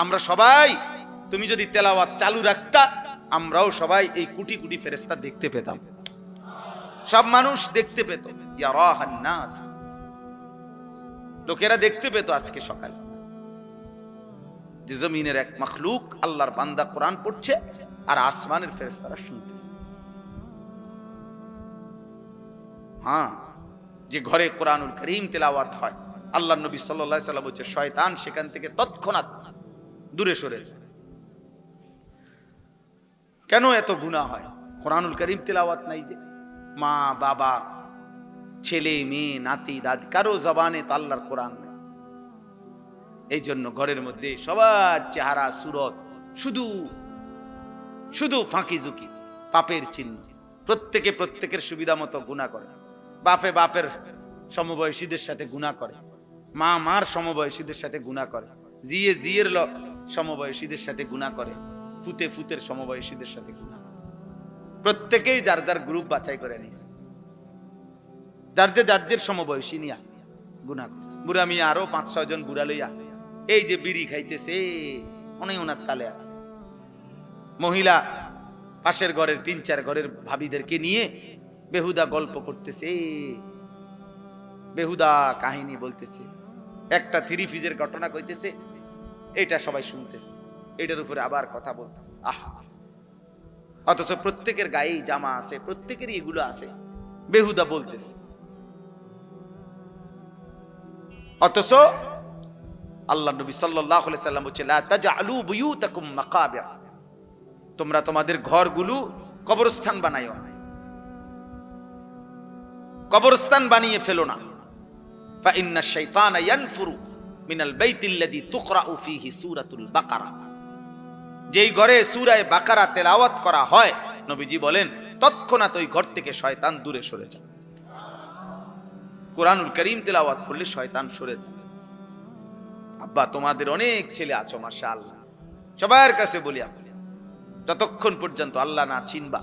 আমরা সবাই, তুমি যদি তেলাওয়াত চালু রাখতা, আমরাও সবাই এই কোটি কোটি ফেরেশতা দেখতে পেতাম, সব মানুষ দেখতে পেত। ইয়ারাহান নাস, লোকেরা দেখতে পেত আজকে সকাল, যে জমিনের এক মাখলুক আল্লাহর বান্দা কোরআন পড়ছে আর আসমানের ফেরেশতারা শুনতেছে। হ্যাঁ, যে ঘরে কোরআনুল কারীম তেলাওয়াত হয়, আল্লাহর নবী সাল্লাল্লাহু আলাইহি ওয়াসাল্লাম বলছে, শয়তান সেখান থেকে তৎক্ষণাৎ দূরে সরে যায়। কেন এত গুনাহ হয়? কোরআনুল কারীম তেলাওয়াত নাই। যে মা বাবা ছেলে মেয়ে নাতি দাদি কারো জবানে তো আল্লাহর কোরআন নেই। এই জন্য ঘরের মধ্যে সবার চেহারা সুরত শুধু শুধু ফাঁকি ঝুঁকি, পাপের চিহ্ন। প্রত্যেকে প্রত্যেকের সুবিধা মতো গুনাহ করে। বাপে বাপের সমবয়সীদের সাথে গুনাহ করে, মা মার সমবয়সীদের সাথে গুনাহ করে, জিয়ে জিয়ের সমবয়সীদের সাথে গুনাহ করে, ফুতে ফুতের সমবয়সীদের সাথে গুনাহ করে। প্রত্যেকেই যার যার গ্রুপ বাছাই করে নিয়েছে, যার যে সমবয়সী নিয়া গুনাহ করছে। বুড়া মিয়া আরো 5-6 জন বুড়া লইয়া এই যে বিড়ি খাইতেছে, অনেক ওনার তালে আছে। মহিলা পাশের ঘরের 3-4 ঘরের ভাবিদেরকে নিয়ে বেহুদা গল্প করতেছে, বেহুদা কাহিনী বলতেছে, একটা 3 পিসের ঘটনা কইতেছে, এটা সবাই শুনতেছে, এটার উপরে আবার কথা বলতেছে। আহা, অথচ প্রত্যেকের গায়েই জামা আছে, প্রত্যেকেরই এগুলো আছে, বেহুদা বলতেছে। অথচ আল্লাহ নবী সাল্লাল্লাহু আলাইহি সাল্লাম বলেছেন, লা তাজআলু বুয়ুতাকুম মাকাবির, তোমরা তোমাদের ঘরগুলো কবরস্থান বানাইও না, কবরস্থান বানিয়ে ফেলো না। ফা ইন্না শাইতানা ইয়ানফুরু মিনাল বাইতিল্লাযী তুকরাউ ফীহি সূরাতুল বাকারা, যেই ঘরে সূরা বাকারা তেলাওয়াত করা হয়, নবীজি বলেন তৎক্ষণাৎ ওই ঘর থেকে শয়তান দূরে সরে যায়। কোরআনুল কারীম তেলাওয়াত করলে শয়তান সরে যায়। আব্বা, তোমাদের অনেক ছেলে আছো মাশাআল্লাহ, সবার কাছে বলি, যতক্ষণ পর্যন্ত আল্লাহ না চিনবা,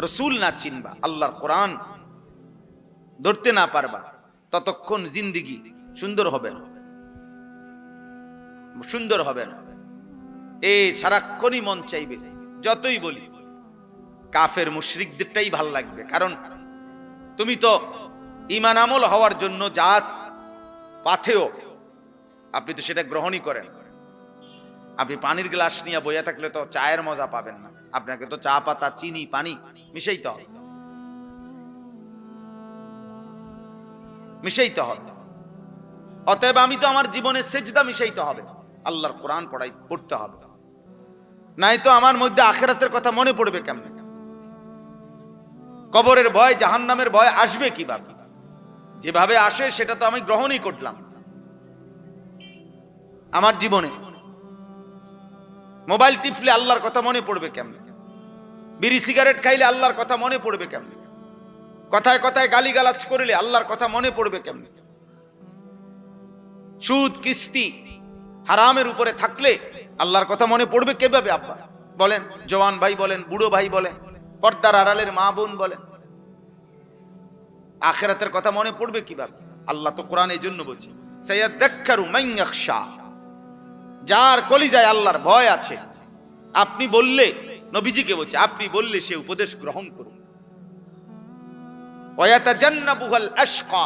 রাসূল না চিনবা, আল্লাহর কোরআন ধরতে না পারবা, ততক্ষণ জিন্দেগি সুন্দর হবে না, সুন্দর হবে না। এই সারাক্ষণই মন চাইবে, যতই বলি কাফের মুশরিকদেরটাই ভাল লাগবে, কারণ তুমি তো ঈমান আমল হওয়ার জন্য জাত পাথেও, আপনি তো সেটা গ্রহণই করেন। আপনি পানির গ্লাস নিয়ে বইয়া থাকলে তো চায়ের মজা পাবেন না, আপনাকে তো চা পাতা চিনি পানি মিশাইতে হবে, মিশাইতে হবে। অতএব আমি তো আমার জীবনে সেজদা মিশাইতে হবে, আল্লাহর কোরআন পড়তে হবে, নাই তো আমার মধ্যে আখিরাতের কথা মনে পড়বে কেমনে? কবরের ভয়, জাহান্নামের ভয় আসবে কিভাবে? যেভাবে আসে সেটা তো আমি গ্রহণই করলাম আমার জীবনে। মোবাইল টিপলে আল্লাহর কথা মনে পড়বে কেমনে? বিড়ি সিগারেট খাইলে আল্লাহর কথা মনে পড়বে কেমনে? কথায় কথায় গালিগালাজ করলে আল্লাহর কথা মনে পড়বে কেমনে? সুদ কিস্তি হারামের উপরে থাকলে আল্লাহর কথা মনে পড়বে কিভাবে? আব্বা বলেন, জওয়ান ভাই বলেন, বুড়ো ভাই বলেন, পর্দার আড়ালের মা বোন বলেন, আখিরাতের কথা মনে পড়বে কিভাবে? আল্লাহ তো কোরআন এই জন্য বলছে, সায়াযাক্কারু মান ইয়াখশা, যার কলিজায় আল্লাহর ভয় আছে। আপনি বললে, নবীজিকে বলছে, আপনি বললে সে উপদেশ গ্রহণ করুন। ওয়ায়াতাজান্নাবুল আশকা,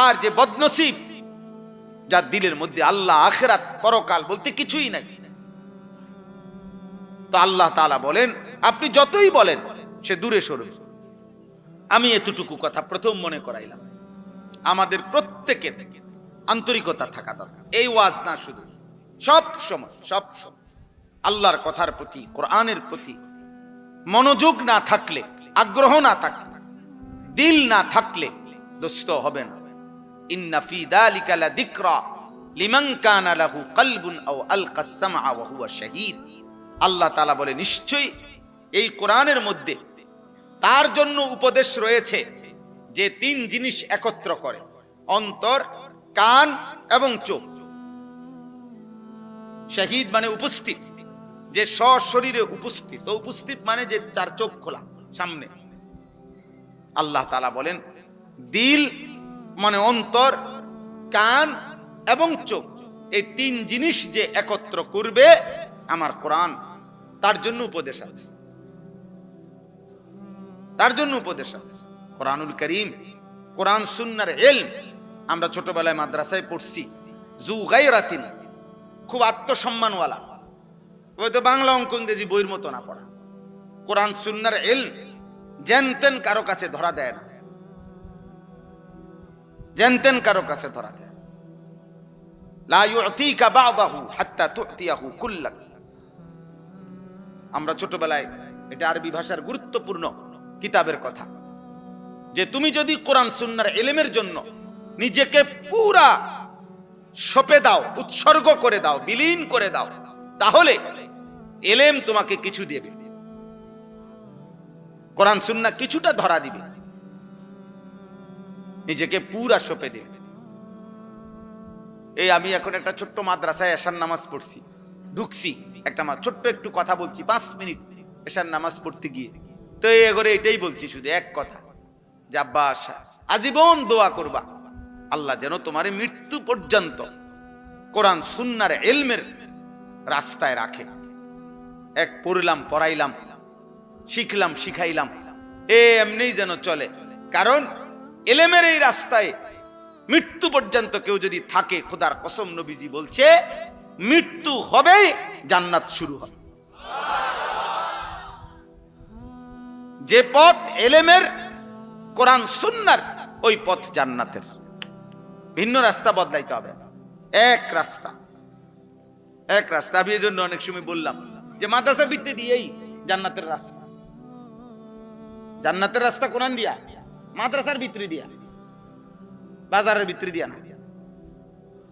আর যে বদনসিব, যার দিলের মধ্যে আল্লাহ আখিরাত পরকাল বলতে কিছুই নাই, তো আল্লাহ তাআলা বলেন আপনি যতই বলেন সে দূরে সরবে। আমি এতটুকু কথা প্রথম মনে করাইলাম, আমাদের প্রত্যেকের আন্তরিকতা থাকা দরকার। এই ওয়াজ না, শুধু সব সময় আল্লাহর কথার প্রতি, কোরআনের প্রতি মনোযোগ না থাকলে, আগ্রহ না থাকলে, দিল না থাকলে দোস্ত হবে না। ইন্না ফি যালিকা লাযিকরা লিমান কানা লাহু কলবুন আও আলকাস সামআ ওয়া হুয়া শাহীদ। আল্লাহ তাআলা বলে, নিশ্চয়ই এই কোরআনের মধ্যে তার জন্য উপদেশ রয়েছে যে 3 জিনিস একত্র করে, অন্তর, কান এবং চোখ। শাহীদ মানে উপস্থিত, যে সশরীরে উপস্থিত, তো উপস্থিত মানে যে 4 চোখ খোলা সামনে। আল্লাহ তাআলা বলেন দিল মানে অন্তর, কান এবং চোখ, এই 3 জিনিস যে একত্র করবে আমার কোরআন, তার জন্য উপদেশ আছে, তার জন্য উপদেশ আছে। কোরআনুল কারীম, কোরআন সুন্নাহর ইলম, আমরা ছোটবেলায় মাদ্রাসায় পড়ছি, জু গায়রাতিন, খুব আত্মসম্মানওয়ালা, ওই তো বাংলা অঙ্ক ইংরেজি বইয়ের মতো না পড়া। কোরআন সুন্নাহর ইলম জানতেন কারো কাছে ধরা দেয় না, জানতেন কারো কাছে ধরা দেয়। লা ইউতিকা বা'দাহু হাত্তা তু'তিয়াহু কুল্লাক। আমরা ছোটবেলায়, এটা আরবি ভাষার গুরুত্বপূর্ণ কিতাবের কথা, যে তুমি যদি কোরআন সুন্নাহর ইলমের জন্য নিজেকে পুরা সঁপে দাও, উৎসর্গ করে দাও, বিলীন করে দাও, তাহলে ইলম তোমাকে কিছু দেবে, কোরআন সুন্নাহ কিছুটা ধরা দিবে, নিজেকে পুরা সঁপে দিবে। এই আমি এখন একটা ছোট্ট মাদ্রাসায় এশার নামাজ পড়ছি, ঢুকছি, একটা ছোট্ট একটু কথা বলছি 5 মিনিট এশার নামাজ পড়তে গিয়ে, তো এই করে এটাই বলছি শুধু এক কথা, যে আব্বা আজীবন দোয়া করবা আল্লাহ যেন তোমারে মৃত্যু পর্যন্ত কোরআন সুন্নাহর ইলমের রাস্তায় রাখে। এক পড়লাম, পড়াইলাম, শিখলাম, শিখাইলাম, এমনিই যেন চলে। কারণ ইলমের এই রাস্তায় মৃত্যু পর্যন্ত কেউ যদি থাকে, খোদার কসম নবীজি বলছে মৃত্যু হবেই, জান্নাত শুরু হবে। যে পথ ইলমের, কোরআন সুন্নাহর, ওই পথ জান্নাতের। ভিন্ন রাস্তা বদলাইতে হবে, এক রাস্তা, এক রাস্তা। আমি এই জন্য অনেক সময় বললাম যে মাদ্রাসা ভিত্তি দিয়েই জান্নাতের রাস্তা, জান্নাতের রাস্তা কোরআন দিয়া, মাদ্রাসার ভিতরে দিয়া, বাজারের ভিতরে দিয়া না,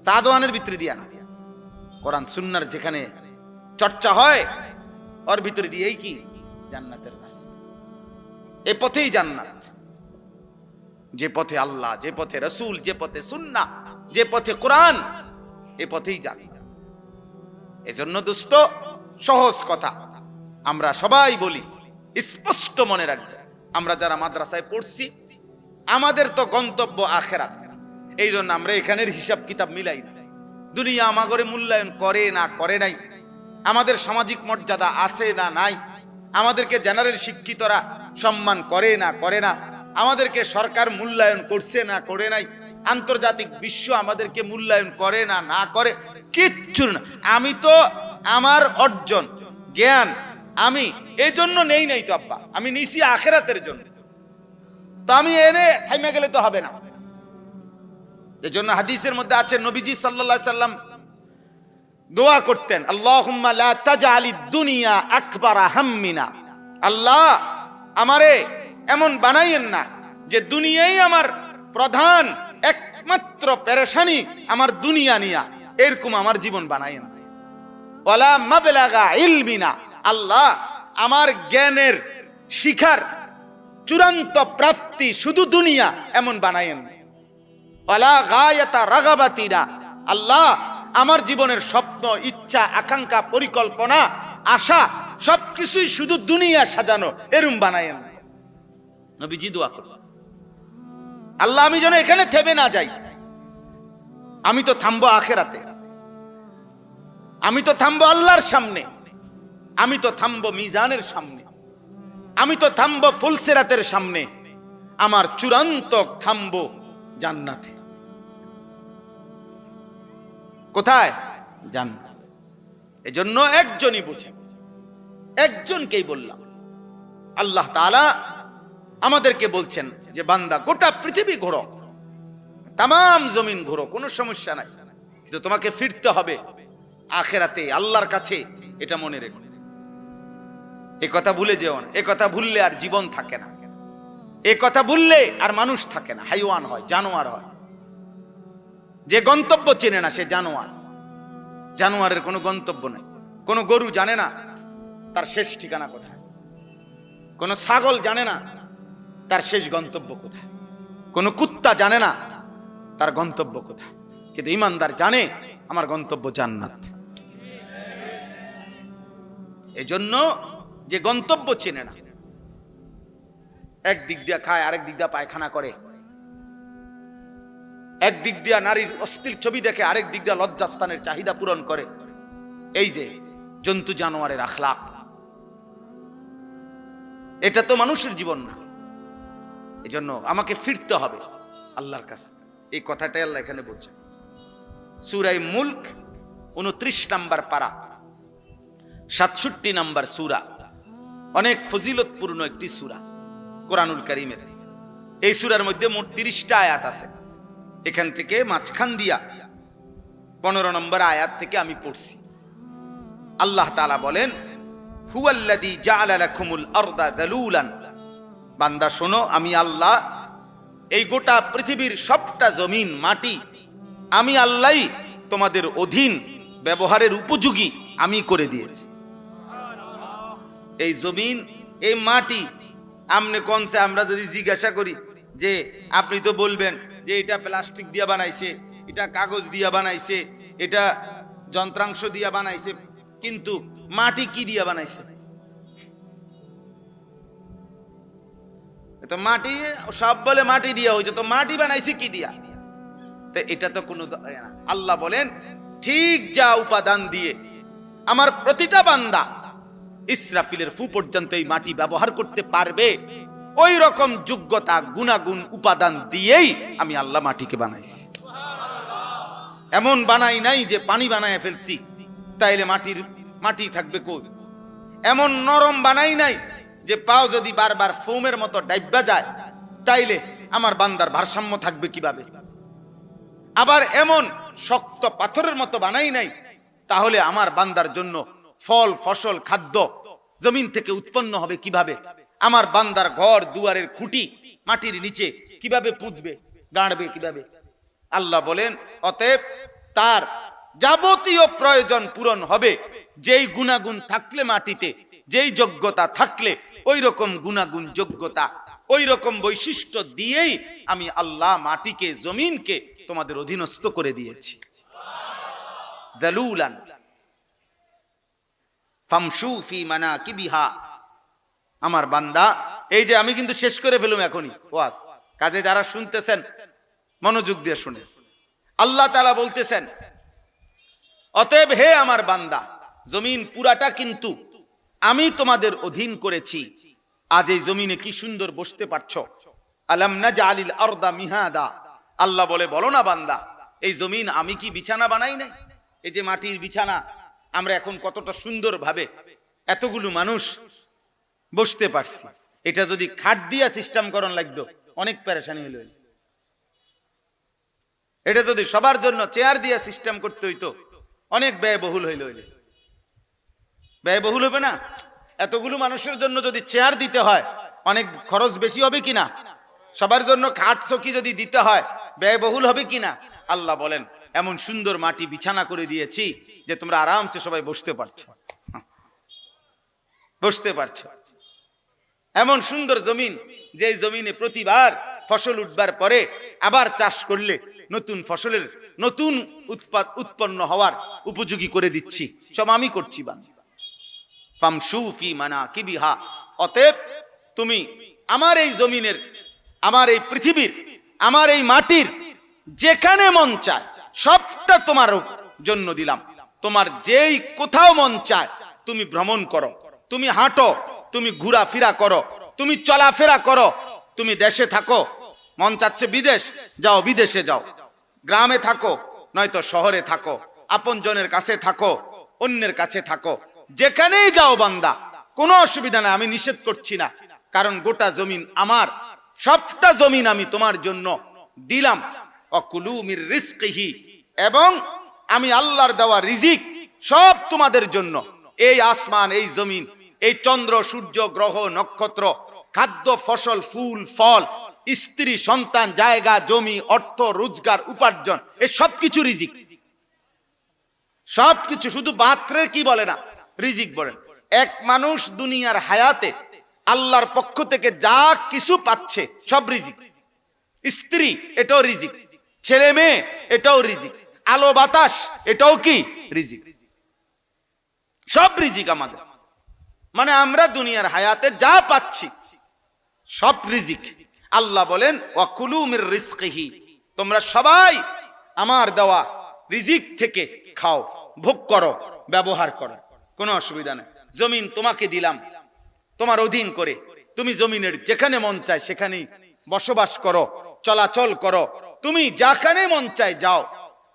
চা দোকানের ভিতরে দিয়া না, কোরআন সুন্নাহর যেখানে চর্চা হয় ওর ভিতরে দিয়েই কি জান্নাতের রাস্তা। এই পথেই জান্নাত, যে পথে আল্লাহ, যে পথে রাসূল, যে পথে সুন্নাহ, যে পথে কোরআন, এই পথেই জান্নাত। এজন্য দোস্ত, সহজ কথা আমরা সবাই বলি, স্পষ্ট মনে রাখবে, আমরা যারা মাদ্রাসায় পড়ছি আমাদের তো গন্তব্য আখিরাত। এই জন্য আমরা এখানের হিসাব কিতাব মিলাই না। দুনিয়া আমাগরে মূল্যায়ন করে না করে নাই, আমাদের সামাজিক মর্যাদা আছে না নাই, আমাদেরকে জেনারেল শিক্ষিতরা সম্মান করে না করে না, আমাদেরকে সরকার মূল্যায়ন করছে না করে নাই, আন্তর্জাতিক বিশ্ব আমাদেরকে মূল্যায়ন করে না না করে, কিচ্ছু না। আমি তো আমার অর্জন জ্ঞান আমি এই জন্য নেই নাই তো আব্বা, আমি নিছি আখিরাতের জন্য। তো আমি এনে থাইমা গেলে তো হবে না। এজন্য হাদিসের মধ্যে আছে নবীজি সাল্লাল্লাহু আলাইহি সাল্লাম দোয়া করতেন, আল্লাহুম্মা লা তাজআলিদ দুনিয়া আকবারা হাম্মিনা, আল্লাহ আমারে এমন বানাইয়েন না যে দুনিয়াই আমার প্রধান একমাত্র পেরেশানি, আমার দুনিয়া নিয়া, এরকম আমার জীবন বানাইয়েন না। ওয়ালা মাবলাগা ইলমিনা, আল্লাহ আমার জ্ঞানের শিখার চূড়ান্ত প্রাপ্তি শুধু দুনিয়া এমন বানাইয়েন না। ওয়ালা গায়াতা রাগাবাতিনা, আল্লাহ আমার জীবনের স্বপ্ন, ইচ্ছা, আকাঙ্ক্ষা, পরিকল্পনা, আশা সবকিছুই শুধু দুনিয়া সাজানো, এরকম বানাইয়েন না। নবীজি দোয়া করলেন, আল্লাহ আমি যেন এখানে থেমে না যাই, আমি তো থামবো আখিরাতে, আমি তো থামবো আল্লাহর সামনে, আমি তো থামবো মিজানের সামনে, আমি তো থামবো ফুলসিরাতের সামনে, আমার চূড়ান্ত থামবো জান্নাতে। কোথায়? জান্নাত। এজন্য একজনই বুঝে, একজনকেই বললাম। আল্লাহ তাআলা আমাদেরকে বলছেন যে বান্দা গোটা পৃথিবী ঘোরো, তামাম জমিন ঘোরো, কোনো সমস্যা নাই, কিন্তু তোমাকে ফিরতে হবে আখিরাতে, আল্লাহর কাছে। এটা মনে রেখো, এই কথা ভুলে যেও না। এই কথা ভুললে আর জীবন থাকে না, এই কথা ভুললে আর মানুষ থাকে না, হাইওয়ান হয়, জানোয়ার হয়। যে গন্তব্য চেনে না সে জানোয়ার, জানোয়ারের কোনো গন্তব্য নেই। কোনো গরু জানে না তার শেষ ঠিকানা কোথায়, কোনো ছাগল জানে না তার শেষ গন্তব্য কোথায়, কোনো কুত্তা জানে না তার গন্তব্য কোথায়, কিন্তু ঈমানদার জানে আমার গন্তব্য জান্নাত। এজন্য যে গন্তব্য চেনে না, এক দিক দিয়া খায়, আরেক দিক দিয়া পায়খানা করে, এক দিক দিয়া নারীর অশ্লীল ছবি দেখে, আরেক দিক দিয়া লজ্জাস্থানের চাহিদা পূরণ করে, এই যে জন্তু জানোয়ারের আখলাক, এটা তো মানুষের জীবন না। এজন্য আমাকে ফিরতে হবে আল্লাহর কাছে, এই কথাটাই আল্লাহ এখানে বলছেন। সূরা মুলক 29 নম্বর পারা, 67 নম্বর সূরা, অনেক ফজিলতপূর্ণ একটি সূরা কোরআনুল কারীমের। এই সূরার মধ্যে মোট 30টা আয়াত আছে। এখান থেকে মাঝখান দিয়া 15 নম্বর আয়াত থেকে আমি পড়ছি। আল্লাহ তাআলা বলেন, হুয়াল্লাযী জাআলা লাকুমুল আরদা যালুলান, বান্দা শোনো, আমি আল্লাহ এই গোটা পৃথিবীর সবটা জমিন মাটি আমি আল্লাহ তোমাদের অধীন ব্যবহারের উপযোগী আমি করে দিয়েছি। এই জমিন, এই মাটি আমনে কোনছে, আমরা যদি জিজ্ঞাসা করি যে আপনি তো বলবেন যে এটা প্লাস্টিক দিয়ে বানাইছে, এটা কাগজ দিয়ে বানাইছে, এটা যন্ত্রাংশ দিয়ে বানাইছে, কিন্তু মাটি কি দিয়ে বানাইছে? তো মাটি সব বলে মাটি দিয়া হয়েছে, তো মাটি বানাইছে কি দিয়া? তো এটা তো কোনো, আল্লাহ বলেন ঠিক যা উপাদান দিয়ে আমার প্রতিটা বান্দা ইসরাফিলের ফু পর্যন্ত এই মাটি ব্যবহার করতে পারবে, ওই রকম যোগ্যতা গুণাগুণ উপাদান দিয়েই আমি আল্লাহ মাটিকে বানাইছি। এমন বানাই নাই যে পানি বানায় ফেলছি তাইলে মাটি থাকবে কই। এমন নরম বানাই নাই যে পাও যদি বারবার ফোমের মতো ডাইব্বা যায় তাইলে আমার বান্দার ভারসাম্য থাকবে কিভাবে। আবার এমন শক্ত পাথরের মতো বানাই নাই তাহলে আমার বান্দার জন্য ফল ফসল খাদ্য জমিন থেকে উৎপন্ন হবে কিভাবে। আমার বান্দার ঘর দুয়ারের খুঁটি মাটির নিচে কিভাবে পুঁতবে, গাড়বে কিভাবে। আল্লাহ বলেন অতএব তার যাবতীয় প্রয়োজন পূরণ হবে যেই গুণাগুণ থাকলে মাটিতে, যেই যোগ্যতা থাকলে ওই রকম গুণাগুণ যোগ্যতা ওই রকম বৈশিষ্ট্য দিয়েই আমি আল্লাহ মাটিকে জমিনকে তোমাদের অধীনস্থ করে দিয়েছি। যালুলান ফামশু ফি মানাকিবিহা। আমার বান্দা, এই যে আমি কিন্তু শেষ করে ফেলুম এখনই ওয়াজ, কাজে যারা শুনতেছেন মনোযোগ দিয়ে শুনে। আল্লাহ তাআলা বলতেছেন অতএব হে আমার বান্দা, জমিন পুরাটা কিন্তু আমি তোমাদের অধীন করেছি। আজ এই জমিনে কি সুন্দর বসতে পারছো। আলাম নাজআলিল আরদা মিহাদা। আল্লাহ বলে বলো না বান্দা, এই জমিন আমি কি বিছানা বানাই নাই? এই যে মাটির বিছানা আমরা এখন কতটা সুন্দর ভাবে এতগুলো মানুষ বসতে পারছি। এটা যদি খাট দিয়া সিস্টেম করন লাগতো অনেক পেরেশানি হইল। এটা যদি সবার জন্য চেয়ার দিয়া সিস্টেম করতে হইতো অনেক ব্যয়বহুল হইল। ব্যয়বহুল হবে না? এতগুলো মানুষের জন্য যদি চেয়ার দিতে হয় অনেক খরচ বেশি হবে কিনা? সবার জন্য খাট চকি যদি দিতে হয় ব্যয়বহুল হবে কিনা? আল্লাহ বলেন এমন সুন্দর মাটি বিছানা করে দিয়েছি যে তোমরা আরামসে সবাই বসতে পারছো। এমন সুন্দর জমিন, যে জমিনে প্রতিবার ফসল উঠবার পরে আবার চাষ করলে নতুন ফসলের নতুন উৎপন্ন হওয়ার উপযোগী করে দিচ্ছি, সব আমি করছি। ফামশু ফি মানাকিবিহা। অতএব তুমি আমার এই জমিনের, আমার এই পৃথিবীর, আমার এই মাটির যেখানে মন চায় সবটা তোমার জন্য দিলাম। তোমার যেই কোথাও মন চায় তুমি ভ্রমণ করো, তুমি হাঁটো, তুমি ঘোরাফেরা করো, তুমি চলাফেরা করো। তুমি দেশে থাকো, মন চাচ্ছে বিদেশ, যাও বিদেশে যাও। গ্রামে থাকো নয়তো শহরে থাকো, আপন জনের কাছে থাকো, অন্যের কাছে থাকো, যেখানেই যাও বান্দা কোনো অসুবিধা নাই, আমি নিষেধ করছি না। কারণ গোটা জমিন আমার, সবটা জমিন আমি তোমার জন্য দিলাম। অকুলু মির রিজকিহি, এবং আমি আল্লাহর দেওয়া রিজিক সব তোমাদের জন্য। এই আসমান, এই জমিন, এই চন্দ্র সূর্য গ্রহ নক্ষত্র, খাদ্য ফসল ফুল ফল, স্ত্রী সন্তান, জায়গা জমি, অর্থ রোজগার উপার্জন, এই সবকিছু রিজিক। সবকিছু, শুধু বাত্রে কি বলে না, রিজিক বলেন। এক মানুষ দুনিয়ার হায়াতে আল্লাহর পক্ষ থেকে যা কিছু পাচ্ছে সব রিজিক। স্ত্রী এটাও রিজিক, ছেলে মেয়ে এটাও রিজিক, আলো বাতাস এটাও কি রিজিক। সব রিজিক আমাদের, মানে আমরা দুনিয়ার হায়াতে যা পাচ্ছি সব রিজিক। আল্লাহ বলেন ওয়াকুলু মির রিজকিহি, তোমরা সবাই আমার দেওয়া রিজিক থেকে খাও, ভোগ করো, ব্যবহার করো, কোনো অসুবিধা নেই। জমিন তোমাকে দিলাম তোমার অধীন করে, তুমি জমিনের যেখানে মন চায় সেখানেই বসবাস করো, চলাচল করো, তুমি যেখানে মন চায় যাও।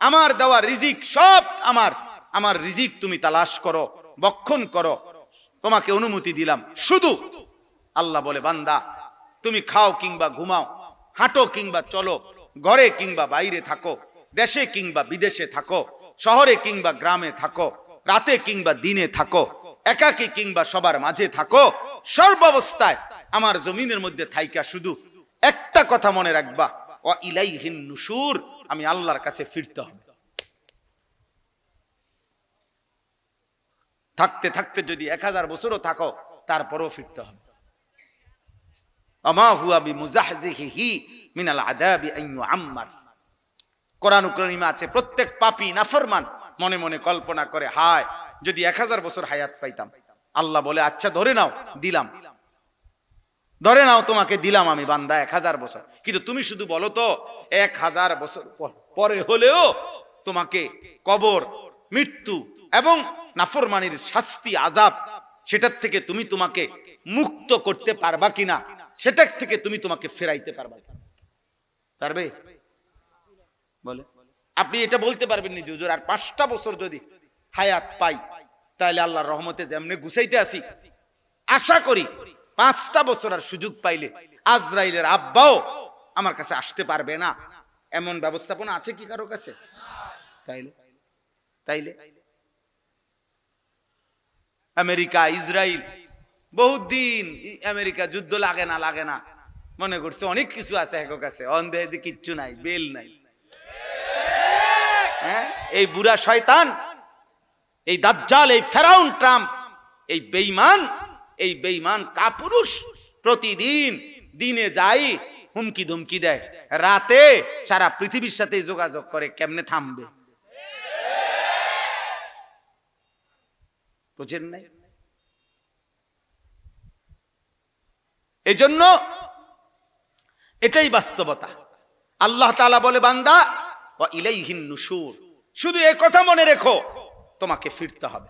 আমার দেওয়া রিজিক সব আমার রিজিক তুমি তালাশ করো, বক্ষণ করো, তোমাকে অনুমতি দিলাম। শুধু আল্লাহ বলে বান্দা তুমি খাও কিংবা ঘুমাও, হাঁটো কিংবা চলো, ঘরে কিংবা বাইরে থাকো, দেশে কিংবা বিদেশে থাকো, শহরে কিংবা গ্রামে থাকো, রাতে কিংবা দিনে থাকো, একাকী কিংবা সবার মাঝে থাকো, সর্বাবস্থায় আমার জমিনের মধ্যে থাইকা শুধু একটা কথা মনে রাখবা, ওয়া ইলাইহিন নুশুর, আমি আল্লাহর কাছে ফিরতে হবে। থাকতে থাকতে যদি 1000 বছরও থাকো তারপরও ফিরতে হবে। আমা হুয়া বিমুজাহজিহি মিনাল আযাবি আন ইউআম্মার। কোরআন কারীমে আছে প্রত্যেক পাপী নাফরমান মনে মনে কল্পনা করে, হায় যদি 1000 বছর হায়াত পাইতাম। আল্লাহ বলে আচ্ছা ধরে নাও, দিলাম, ধরে নাও তোমাকে দিলাম আমি বান্দা 1000 বছর, কিন্তু তুমি শুধু বলো তো 1000 বছর পরে হলেও তোমাকে কবর, মৃত্যু এবং নাফরমানির শাস্তি আযাব সেটার থেকে তুমি তোমাকে মুক্ত করতে পারবা কিনা, সেটার থেকে তুমি তোমাকে ফেরাইতে পারবা কিনা? পারবে? বলে আপনি এটা বলতে পারবেন নি যে হুজুর আর 5টা বছর যদি হায়াত পাই তাহলে আল্লাহর রহমতে যেমনে গুছাইতে আসি, আশা করি 5টা বছর আর সুযোগ পাইলে আজরাইলের আব্বাও আমার কাছে আসতে পারবে না, এমন ব্যবস্থাপনা আছে কি কারো কাছে? তাইলে তাইলে আমেরিকা, ইসরায়েল বহুত দিন আমেরিকা যুদ্ধ লাগে না মনে করছে অনেক কিছু আছে এক কাছে, অন্ধে যে কিচ্ছু নাই, বেল নাই। হ্যাঁ, এই বুড়া শয়তান, এই দাজ্জাল, এই ফেরাউন ট্রাম্প, এই বেঈমান কাপুরুষ প্রতিদিন দিনে যাই হুমকি ধমকি দেয়, রাতে সারা পৃথিবীর সাথে যোগাযোগ করে, কেমনে থামবে? বুঝেন নাই? এজন্য এটাই বাস্তবতা। আল্লাহ তাআলা বলে বান্দা ওয়া ইলাইহিন নুশুর, শুধু এই কথা মনে রেখো তোমাকে ফিরতে হবে।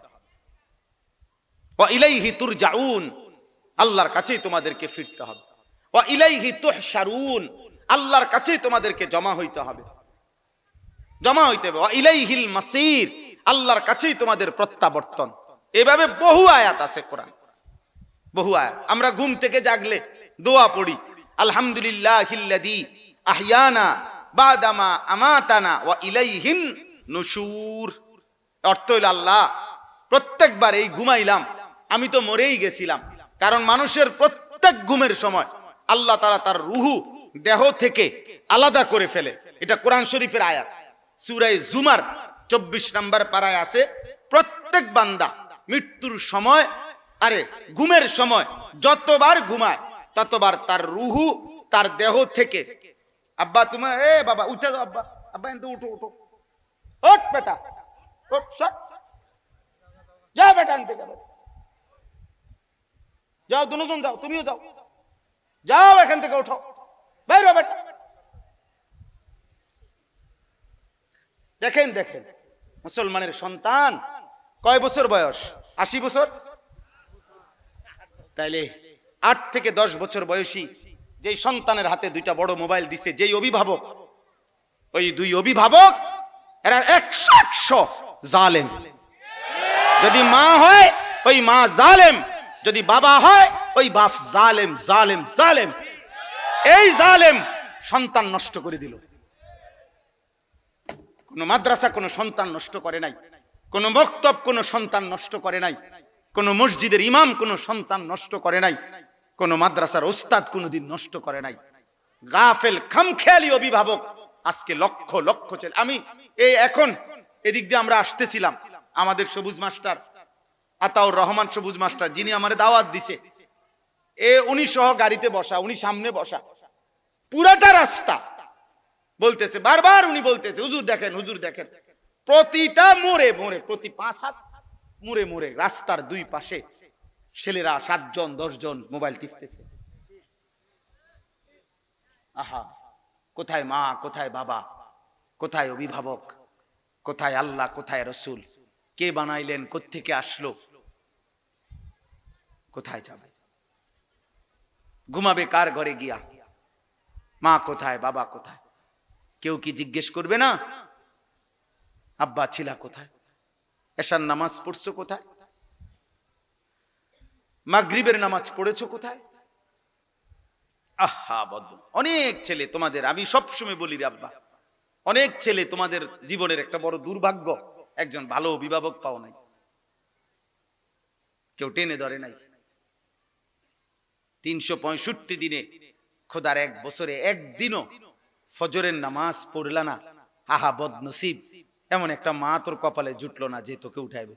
ওয়া ইলাইহি তুরজাউন, আল্লাহর কাছেই তোমাদেরকে ফিরতে হবে। ওয়া ইলাইহি তুহশারুন, আল্লাহর কাছেই তোমাদেরকে জমা হইতে হবে, জমা হইতে হবে। ওয়া ইলাইহিল মাসির, আল্লাহর কাছেই তোমাদের প্রত্যাবর্তন। এভাবে বহু আয়াত আছে কোরআন, বহু আয়াত। আমরা ঘুম থেকে জাগলে দোয়া পড়ি, আলহামদুলিল্লাহিল্লাযী আহইয়ানা বাদামা আমাতানা ওয়া ইলাইহিন নুশুর। অর্থ হইল আল্লাহ প্রত্যেকবার এই ঘুমাইলাম আমি তো মরেই গেছিলাম, কারণ মানুষের প্রত্যেক ঘুমের সময় আল্লাহ তাআলা তার রুহু দেহ থেকে আলাদা করে ফেলে। এটা কোরআন শরীফের আয়াত, সূরা জুমার 24 নম্বর পারায় আছে, প্রত্যেক বান্দা মৃত্যুর সময়, আরে ঘুমের সময় যতবার ঘুমায় ততবার তার রুহু তার দেহ থেকে, আব্বা তুমি বাবা উঠে যাও, আব্বা আব্বা এনতে উঠো উঠো, ওঠ বেটা ওঠ, যাও বেটা আনতে যাও, যাও দুজন যাও, তুমিও যাও, যাও এখান থেকে উঠো, বাইর হও বেটা। দেখেন দেখেন মুসলমানের সন্তান কয় বছর বয়স? 80 বছর। তাইলে 8 থেকে 10 বছর বয়সী যেই সন্তানের হাতে 2টা বড় মোবাইল দিছে যেই অভিভাবক, ওই 2 অভিভাবক এরা 100 জালেম। যদি মা হয় ওই মা জালেম, যদি বাবা হয় ওই বাপ জালেম জালেম জালেম। এই জালেম সন্তান নষ্ট করে দিল। কোন মাদ্রাসা কোন সন্তান নষ্ট করে নাই, কোন মক্তব কোন সন্তান নষ্ট করে নাই, কোন মসজিদের ইমাম কোন সন্তান নষ্ট করে নাই, কোন মাদ্রাসার ওস্তাদ কোনদিন নষ্ট করে নাই। গাফেল খামখেয়ালি অভিভাবক আজকে লক্ষ লক্ষ ছেলে। আমি এই এখন এদিক দিয়ে আমরা আসতেছিলাম, আমাদের সবুজ মাস্টার আতাউর রহমান সবুজ মাস্টার, যিনি আমারে দাওয়াত দিছে, উনি সহ গাড়িতে বসা, উনি সামনে বসা, পুরাটা রাস্তা বলতেছে, বারবার উনি বলতেছে হুজুর দেখেন, হুজুর দেখেন, প্রতিটা মোড়ে মোড়ে, প্রতি 5 হাত মোড়ে মোড়ে রাস্তার 2 পাশে ছেলেরা 7 জন 10 জন মোবাইল টিপতেছে। আহা, কোথায় মা, কোথায় বাবা, কোথায় অভিভাবক, কোথায় আল্লাহ, কোথায় রসুল? কে বানাইলেন, কোত্থেকে আসলো, কোথায় যাবে? ঘুমাবে কার ঘরে গিয়া? মা কোথায়, বাবা কোথায়? কেউ কি জিজ্ঞেস করবে না আব্বা ছিলা কোথায়? এশার নামাজ পড়ছো কোথায়? মাগরিবের নামাজ পড়েছো কোথায়? আহা বদ্ধ অনেক ছেলে তোমাদের, আমি সবসময় বলি রে আব্বা, অনেক ছেলে তোমাদের জীবনের একটা বড় দুর্ভাগ্য, একজন ভালো অভিভাবক পাও নাই, কেউ টেনে ধরে নাই। 365 দিনে খোদার 1 বছরে একদিনও ফজরের নামাজ পড়লা না, আহা বদনসিব, এমন একটা মা তোর কপালে জুটলো না যে তোকে উঠাইবে,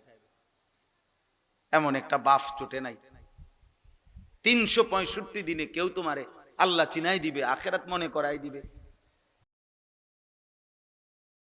এমন একটা বাপ জুটে নাই। 365 দিনে কেউ তোমারে আল্লাহ চিনাই দিবে, আখেরাত মনে করাই দিবে।